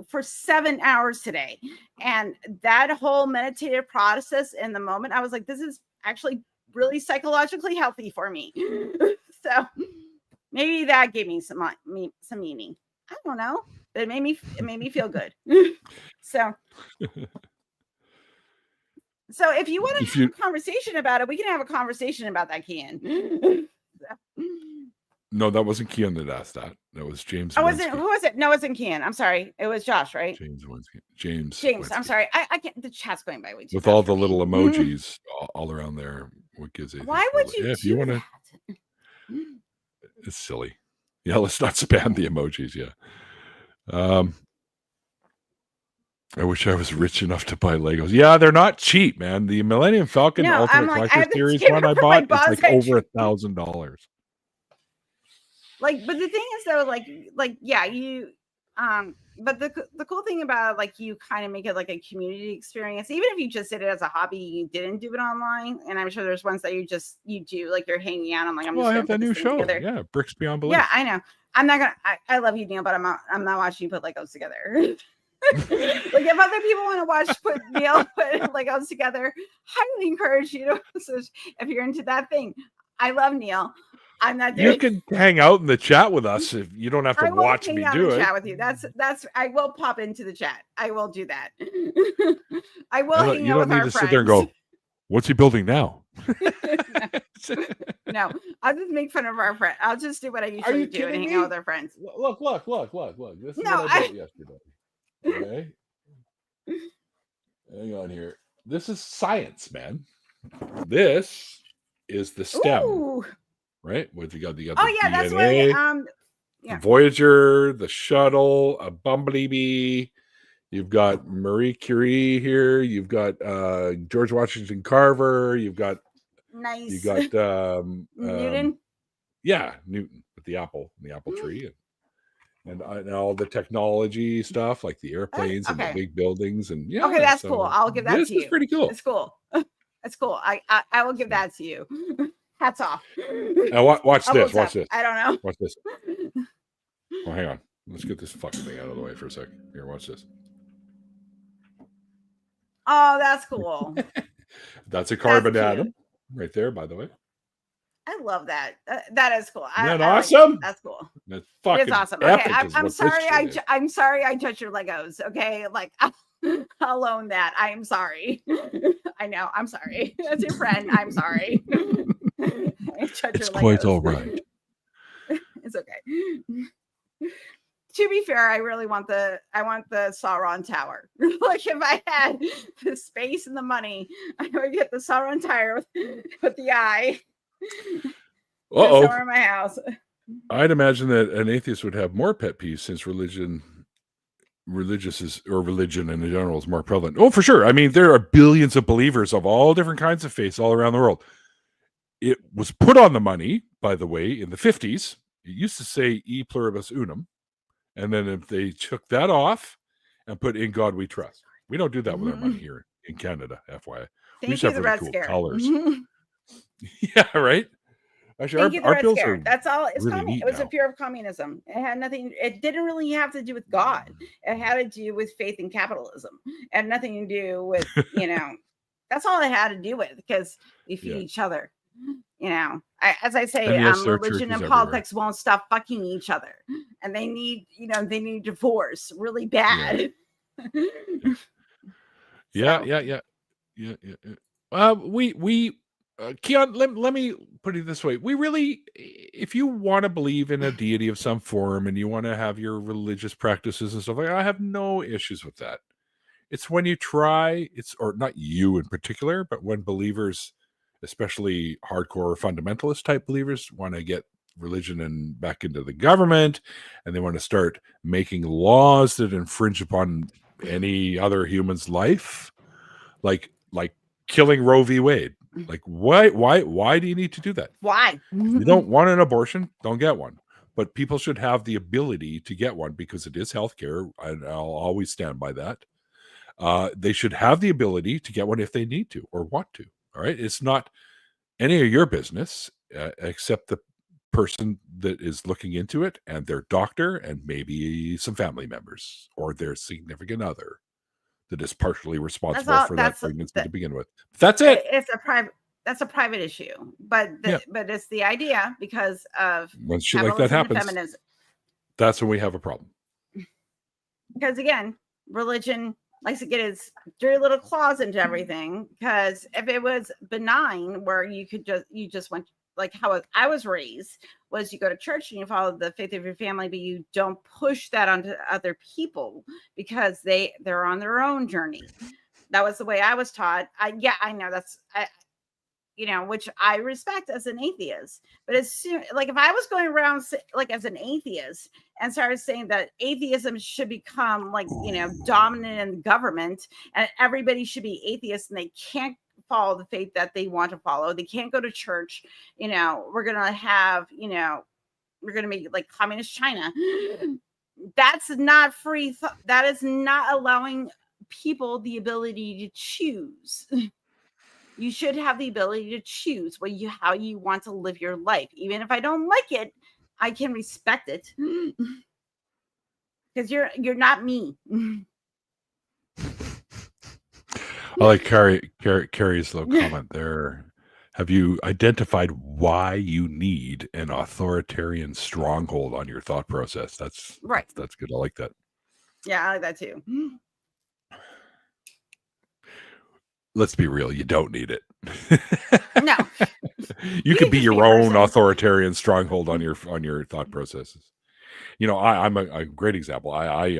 for 7 hours today, and that whole meditative process in the moment, I was like, this is actually really psychologically healthy for me. So maybe that gave me some meaning. I don't know, but it made me feel good. So if you want to have a conversation about it, we can have a conversation about that, Kian. No, that wasn't Kian that asked that. That was James. Who was it? No, it wasn't Kian. I'm sorry. It was Josh, right? James. James. I'm sorry. I can't. The chat's going by way too with all the little emojis all around there. What gives it? Why would you? If you want to, it's silly. Yeah, let's not spam the emojis. Yeah. I wish I was rich enough to buy Legos. Yeah, they're not cheap, man. The Millennium Falcon Ultimate Collector Series one I bought is like over $1,000. Like, but the thing is though, yeah, you but the cool thing about it, like, you kind of make it like a community experience, even if you just did it as a hobby, you didn't do it online. And I'm sure there's ones that you do, like, you're hanging out. I'm like, I have that new show together. Yeah, Bricks Beyond Belief. Yeah, I know. I'm not gonna I love you, Neil, but I'm not watching you put Legos together. Like, if other people want to watch Neil put Legos together, highly encourage you to. So if you're into that thing, I love Neil. I'm not doing. You can hang out in the chat with us if you don't have to watch me do it. Chat with you. That's. I will pop into the chat. I will do that. I will hang out with our friends. You don't need to sit there and go, "What's he building now?" No, I'll just make fun of our friend. I'll just do what I usually do and hang out with our friends. Look! This is what I built yesterday. Okay, hang on here. This is science, man. This is the STEM. Ooh. Right? What you got? The yeah, DNA, that's what. The Voyager, the shuttle, a bumblebee. You've got Marie Curie here. You've got George Washington Carver. You've got nice. You got Newton. Yeah, Newton with the apple tree, and all the technology stuff like the airplanes and the big buildings and Okay, that's cool. I'll give that to you. This is pretty cool. It's cool. It's cool. I will give that to you. Hats off. Now watch this. Watch this. I don't know. Watch this. Oh, hang on. Let's get this fucking thing out of the way for a second. Here, watch this. Oh, that's cool. That's a carbon atom right there, by the way. I love that. That is cool. Isn't that awesome? That's cool. That's fucking. It's awesome. Okay, I'm sorry. I'm sorry. I touched your Legos. Okay, like I'll own that. I am sorry. I know. I'm sorry. That's your friend. I'm sorry. It's quite all right. It's okay. To be fair, I really want the Sauron Tower. Like, if I had the space and the money, I would get the Sauron Tower with the eye. Somewhere in my house. I'd imagine that an atheist would have more pet peeves since religion religion in general is more prevalent. Oh, for sure. I mean, there are billions of believers of all different kinds of faiths all around the world. It was put on the money, by the way, in the 50s. It used to say "E pluribus unum," and then if they took that off and put "In God We Trust." We don't do that with our money here in Canada, FYI. We Thank just you, have the really Red cool Scare. colors. Yeah, right. Actually, Thank you, the our Red bills Scare. are That's all. It's really neat it was now. a fear of communism. It had nothing. It didn't really have to do with God. It had to do with faith in capitalism. It had nothing to do with That's all it had to do with, because we feed each other. As I say, And yes, there are religion churches and everywhere. politics won't stop fucking each other, and they need divorce really bad. Yeah. Keon, let me put it this way. We really, if you want to believe in a deity of some form and you want to have your religious practices and stuff like that, I have no issues with that. It's when you try, or not you in particular, but when believers, especially hardcore fundamentalist type believers, want to get religion and back into the government, and they want to start making laws that infringe upon any other human's life, like killing Roe v. Wade. Like, why do you need to do that? Why? You don't want an abortion, don't get one. But people should have the ability to get one because it is healthcare, and I'll always stand by that. They should have the ability to get one if they need to or want to. All right. It's not any of your business except the person that is looking into it and their doctor and maybe some family members or their significant other that is partially responsible for that pregnancy to begin with. That's it. That's a private issue, but it's the idea because of when shit like that happens. Feminism. That's when we have a problem. Because again, religion likes to get its dirty little claws into everything. Because if it was benign, where you just went like how I was raised, was you go to church and you follow the faith of your family, but you don't push that onto other people because they're on their own journey. That was the way I was taught. I know that's which I respect as an atheist. But as soon, like if I was going around like as an atheist and started saying that atheism should become like dominant in the government and everybody should be atheist and they can't follow the faith that they want to follow, they can't go to church, we're gonna have, we're gonna make like communist China. That's not free. That is not allowing people the ability to choose. You should have the ability to choose how you want to live your life. Even if I don't like it, I can respect it. Because you're not me. I like Carrie's little comment there. Have you identified why you need an authoritarian stronghold on your thought process? That's right. That's good. I like that. Yeah, I like that too. Let's be real. You don't need it. No. You can be your own authoritarian stronghold on your thought processes. I'm a great example. I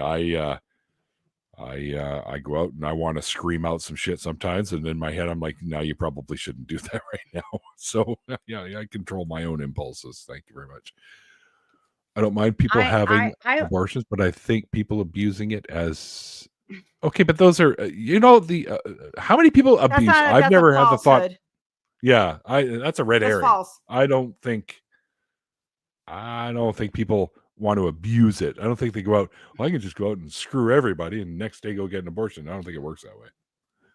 go out and I want to scream out some shit sometimes, and in my head I'm like, no, you probably shouldn't do that right now. So yeah, I control my own impulses. Thank you very much. I don't mind people having abortions, but I think people abusing it as okay. But those are how many people abuse? I've never had the thought. Yeah, that's a red herring. False. I don't think people want to abuse it. I don't think they go out, well, I can just go out and screw everybody and next day go get an abortion. I don't think it works that way.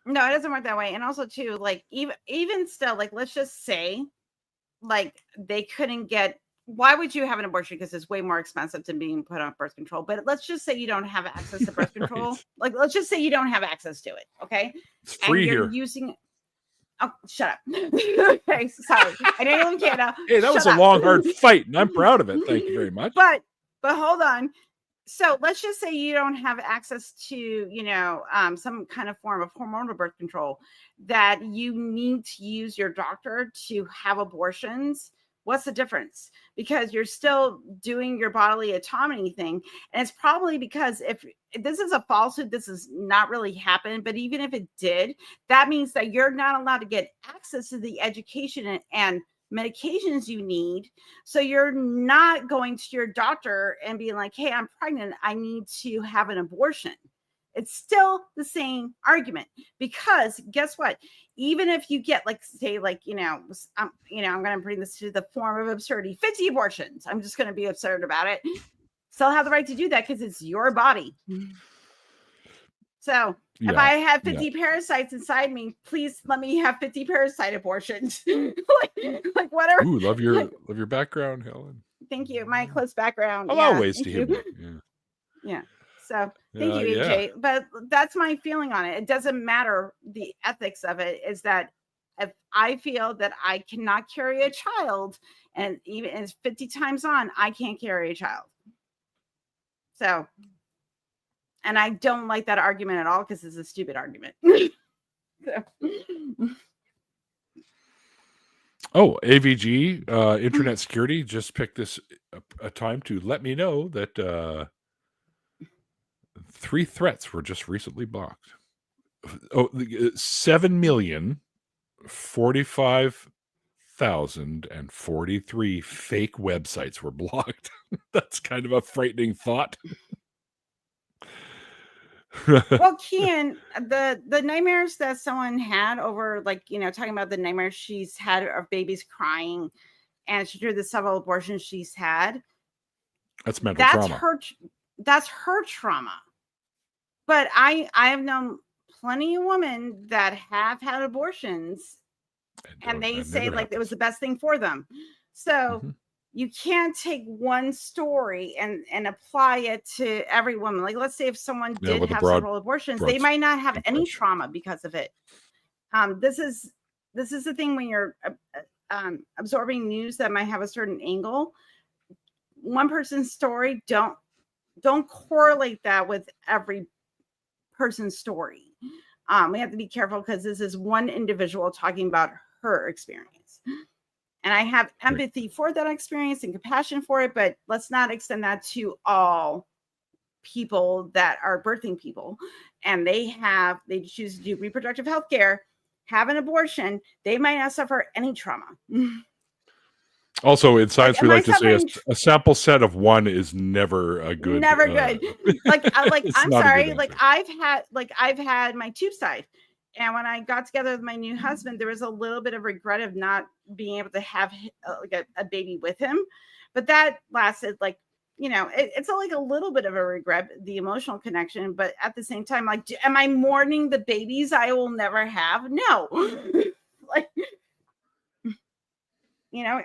No, it doesn't work that way. And also too, like even still, like let's just say like they couldn't get, why would you have an abortion? Because it's way more expensive than being put on birth control. But let's just say you don't have access to birth control. Right. Like let's just say you don't have access to it. Okay. It's free and you're here. Using oh, shut up. Okay, sorry. I know you live in Canada. Hey, that was a long, hard fight, and I'm proud of it. Thank you very much. But hold on. So let's just say you don't have access to, some kind of form of hormonal birth control, that you need to use your doctor to have abortions. What's the difference? Because you're still doing your bodily autonomy thing. And it's probably because if this is a falsehood, this is not really happened. But even if it did, that means that you're not allowed to get access to the education and medications you need. So you're not going to your doctor and being like, hey, I'm pregnant, I need to have an abortion. It's still the same argument, because guess what? Even if you get, like, say, like, I'm going to bring this to the form of absurdity, 50 abortions, I'm just going to be absurd about it, still have the right to do that because it's your body. So if I have 50 parasites inside me, please let me have 50 parasite abortions. like whatever. Ooh, love your background, Helen. Thank you. My close background. A lot of ways to humor. Yeah. So thank you, AJ. But that's my feeling on it. It doesn't matter. The ethics of it is that if I feel that I cannot carry a child, and even as 50 times on, I can't carry a child. So, and I don't like that argument at all, because it's a stupid argument. Oh, AVG, Internet Security, just picked this a time to let me know that 3 threats were just recently blocked. 7,045,043 fake websites were blocked. That's kind of a frightening thought. Well, Kian, the nightmares that someone had over, like, talking about the nightmares she's had of babies crying, and she drew the several abortions she's had. That's mental trauma. That's her trauma. But I have known plenty of women that have had abortions, and they say like it was the best thing for them. So you can't take one story and apply it to every woman. Like, let's say if someone did have several abortions, they might not have any trauma because of it. This is the thing when you're absorbing news that might have a certain angle. One person's story, don't correlate that with every person's story. We have to be careful, because this is one individual talking about her experience. And I have empathy for that experience and compassion for it, but let's not extend that to all people that are birthing people, and they choose to do reproductive health care, have an abortion. They might not suffer any trauma. Also, in science, we like to say a sample set of 1 is never a good. Never good. I'm sorry. I've had my tubes tied, and when I got together with my new husband, there was a little bit of regret of not being able to have a baby with him, but that lasted it's like a little bit of a regret, the emotional connection, but at the same time, like, am I mourning the babies I will never have? No.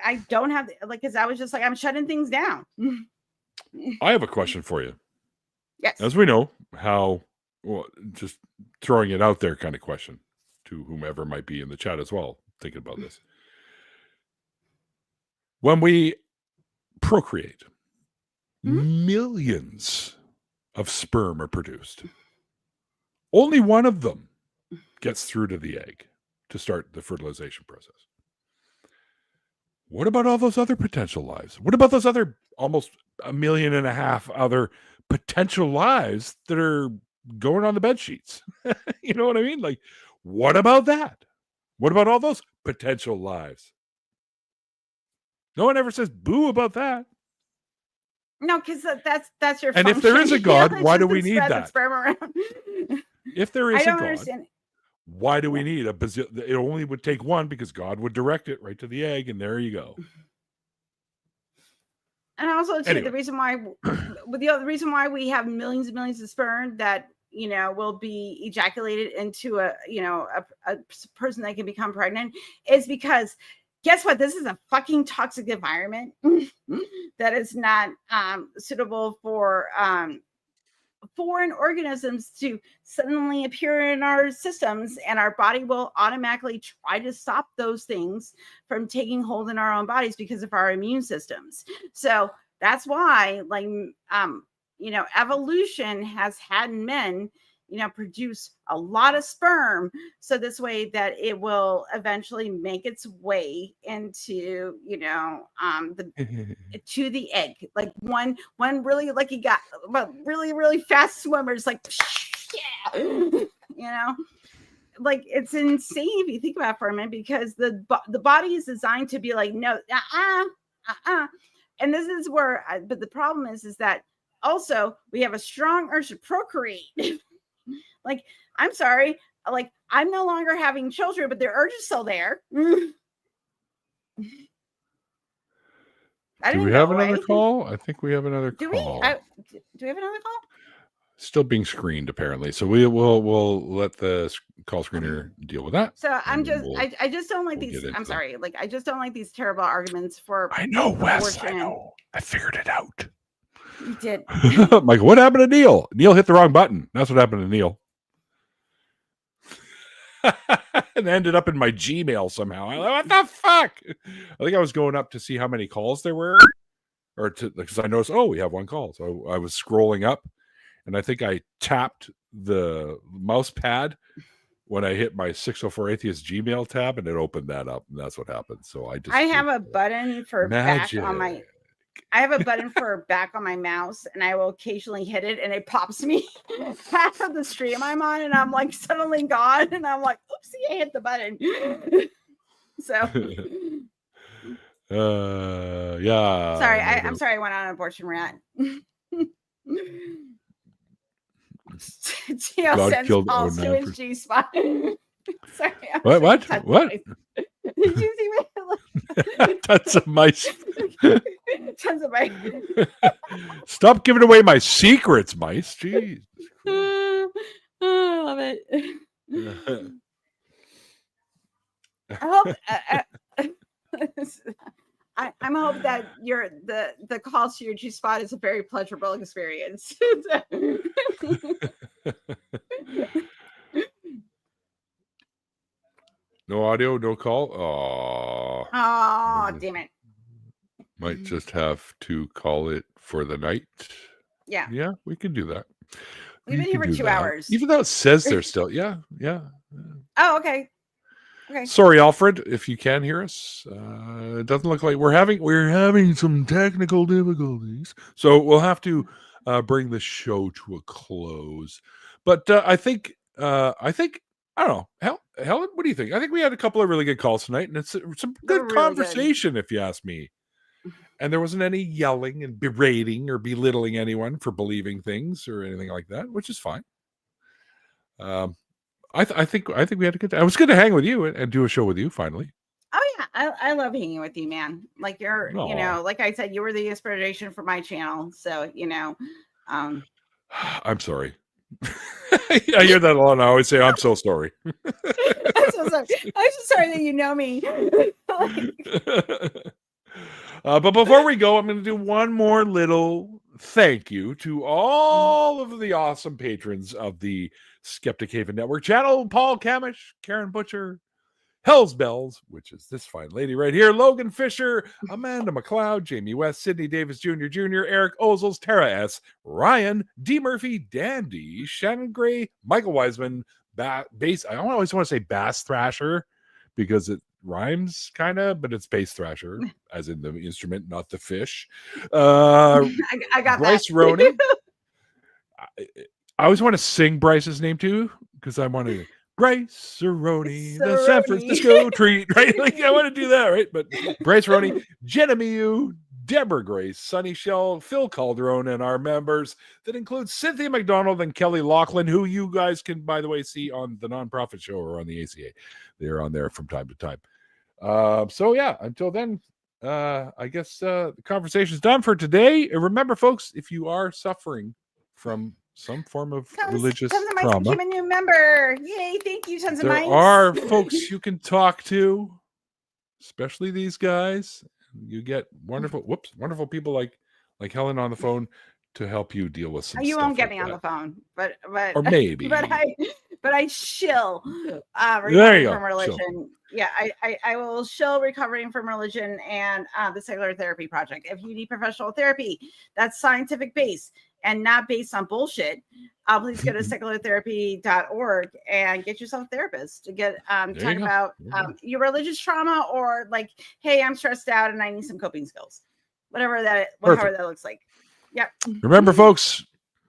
I don't have, because I was just like, I'm shutting things down. I have a question for you. Yes. As we know, just throwing it out there kind of question to whomever might be in the chat as well, thinking about this. When we procreate, millions of sperm are produced. Only one of them gets through to the egg to start the fertilization process. What about all those other potential lives? What about those other almost 1.5 million other potential lives that are going on the bed sheets? You know what I mean? Like, what about that? What about all those potential lives? No one ever says boo about that. No, because that's your and function. If there is a God, why do we need that? If there is a God, understand. Why do we need it only would take 1, because God would direct it right to the egg, and there you go. And also, too, the reason why we have millions and millions of sperm that will be ejaculated into a person that can become pregnant is because, guess what? This is a fucking toxic environment that is not suitable for foreign organisms to suddenly appear in our systems, and our body will automatically try to stop those things from taking hold in our own bodies because of our immune systems. So that's why, evolution has had men produce a lot of sperm, so this way that it will eventually make its way into to the egg. Like one really lucky guy, but really fast swimmers, like yeah, like it's insane if you think about it for a minute, because the body is designed to be like, no, and this is where but the problem is that also we have a strong urge to procreate. Like, I'm sorry, like I'm no longer having children, but their urge is still there. Do we have another call? I think we have another call. Do we have another call? Still being screened, apparently. So we'll let the call screener deal with that. So I just don't like these. I'm sorry. Like, I just don't like these terrible arguments for. I know, Wes. I know. I figured it out. You did. I'm like, what happened to Neil? Neil hit the wrong button. That's what happened to Neil. And ended up in my Gmail somehow. I'm like, what the fuck? I think I was going up to see how many calls there were, because I noticed, we have one call. So I was scrolling up, and I think I tapped the mouse pad when I hit my 604 Atheist Gmail tab, and it opened that up, and that's what happened. So I have a button for magic. back on my. I have a button for back on my mouse, and I will occasionally hit it, and it pops me half of the stream I'm on, and I'm like suddenly gone, and I'm like, oopsie, I hit the button. So, yeah. Sorry, I'm sorry I went on an abortion rant. Gio sends calls to his G spot. Sorry. What? Did you see what? Tons of mice. Tons of mice. Stop giving away my secrets, mice. Jeez. I love it. I hope. I'm hope that the call to your G spot is a very pleasurable experience. No audio, no call. Oh, damn it. Might just have to call it for the night. Yeah, we can do that. We've been here for 2 hours. Even though it says they're still, yeah. Oh, okay. Sorry, Alfred, if you can hear us. It doesn't look like we're having some technical difficulties, so we'll have to bring the show to a close. But I think I don't know. Helen, what do you think? I think we had a couple of really good calls tonight, and it's some good conversation, if you ask me. And there wasn't any yelling and berating or belittling anyone for believing things or anything like that, which is fine. I think we had a good time. It was good to hang with you and do a show with you finally. Oh yeah, I love hanging with you, man. Like you're, like I said, you were the inspiration for my channel. So I'm sorry. I hear that a lot. And I always say, I'm so sorry. I'm so sorry. I'm so sorry that you know me. But before we go, I'm going to do one more little thank you to all of the awesome patrons of the Skeptic Haven Network channel. Paul Camish, Karen Butcher, Hell's Bells, which is this fine lady right here, Logan Fisher, Amanda McLeod, Jamie West, Sydney Davis Jr., Eric Ozols, Tara S., Rion, D. Murphy, Dandy, Shannon Gray, Michael Wiseman, bass. I always want to say bass thrasher because it rhymes kind of, but it's bass thrasher, as in the instrument, not the fish. I got Bryce that. Ronan. I always want to sing Bryce's name too because I want to. Bryce Roney, the San Francisco treat, right? Like I want to do that, right? But Bryce Roney, Jenna Miu, Deborah Grace, Sunny Shell, Phil Calderone, and our members that include Cynthia McDonald and Kelly Laughlin, who you guys can, by the way, see on the Nonprofit Show or on the ACA. They're on there from time to time. So yeah, until then, I guess the conversation's done for today. And remember, folks, if you are suffering from some form of religious trauma, became a new member. Yay! Thank you, Tons of Mice. There are folks you can talk to, especially these guys. You get wonderful people like Helen on the phone to help you deal with some. You stuff won't get like me that. on the phone, but or maybe. but I shill recovering from religion. Chill. Yeah, I will shill recovering from religion and the Secular Therapy Project. If you need professional therapy that's scientific based and not based on bullshit, please go to seculartherapy.org and get yourself a therapist to get talk about your religious trauma or like, hey, I'm stressed out and I need some coping skills. Whatever that looks like. Yep. Remember, folks,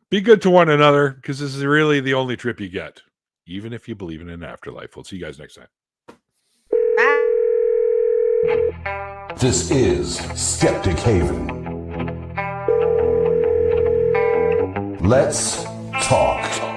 be good to one another because this is really the only trip you get. even if you believe in an afterlife. We'll see you guys next time. This is Skeptic Haven. Let's talk.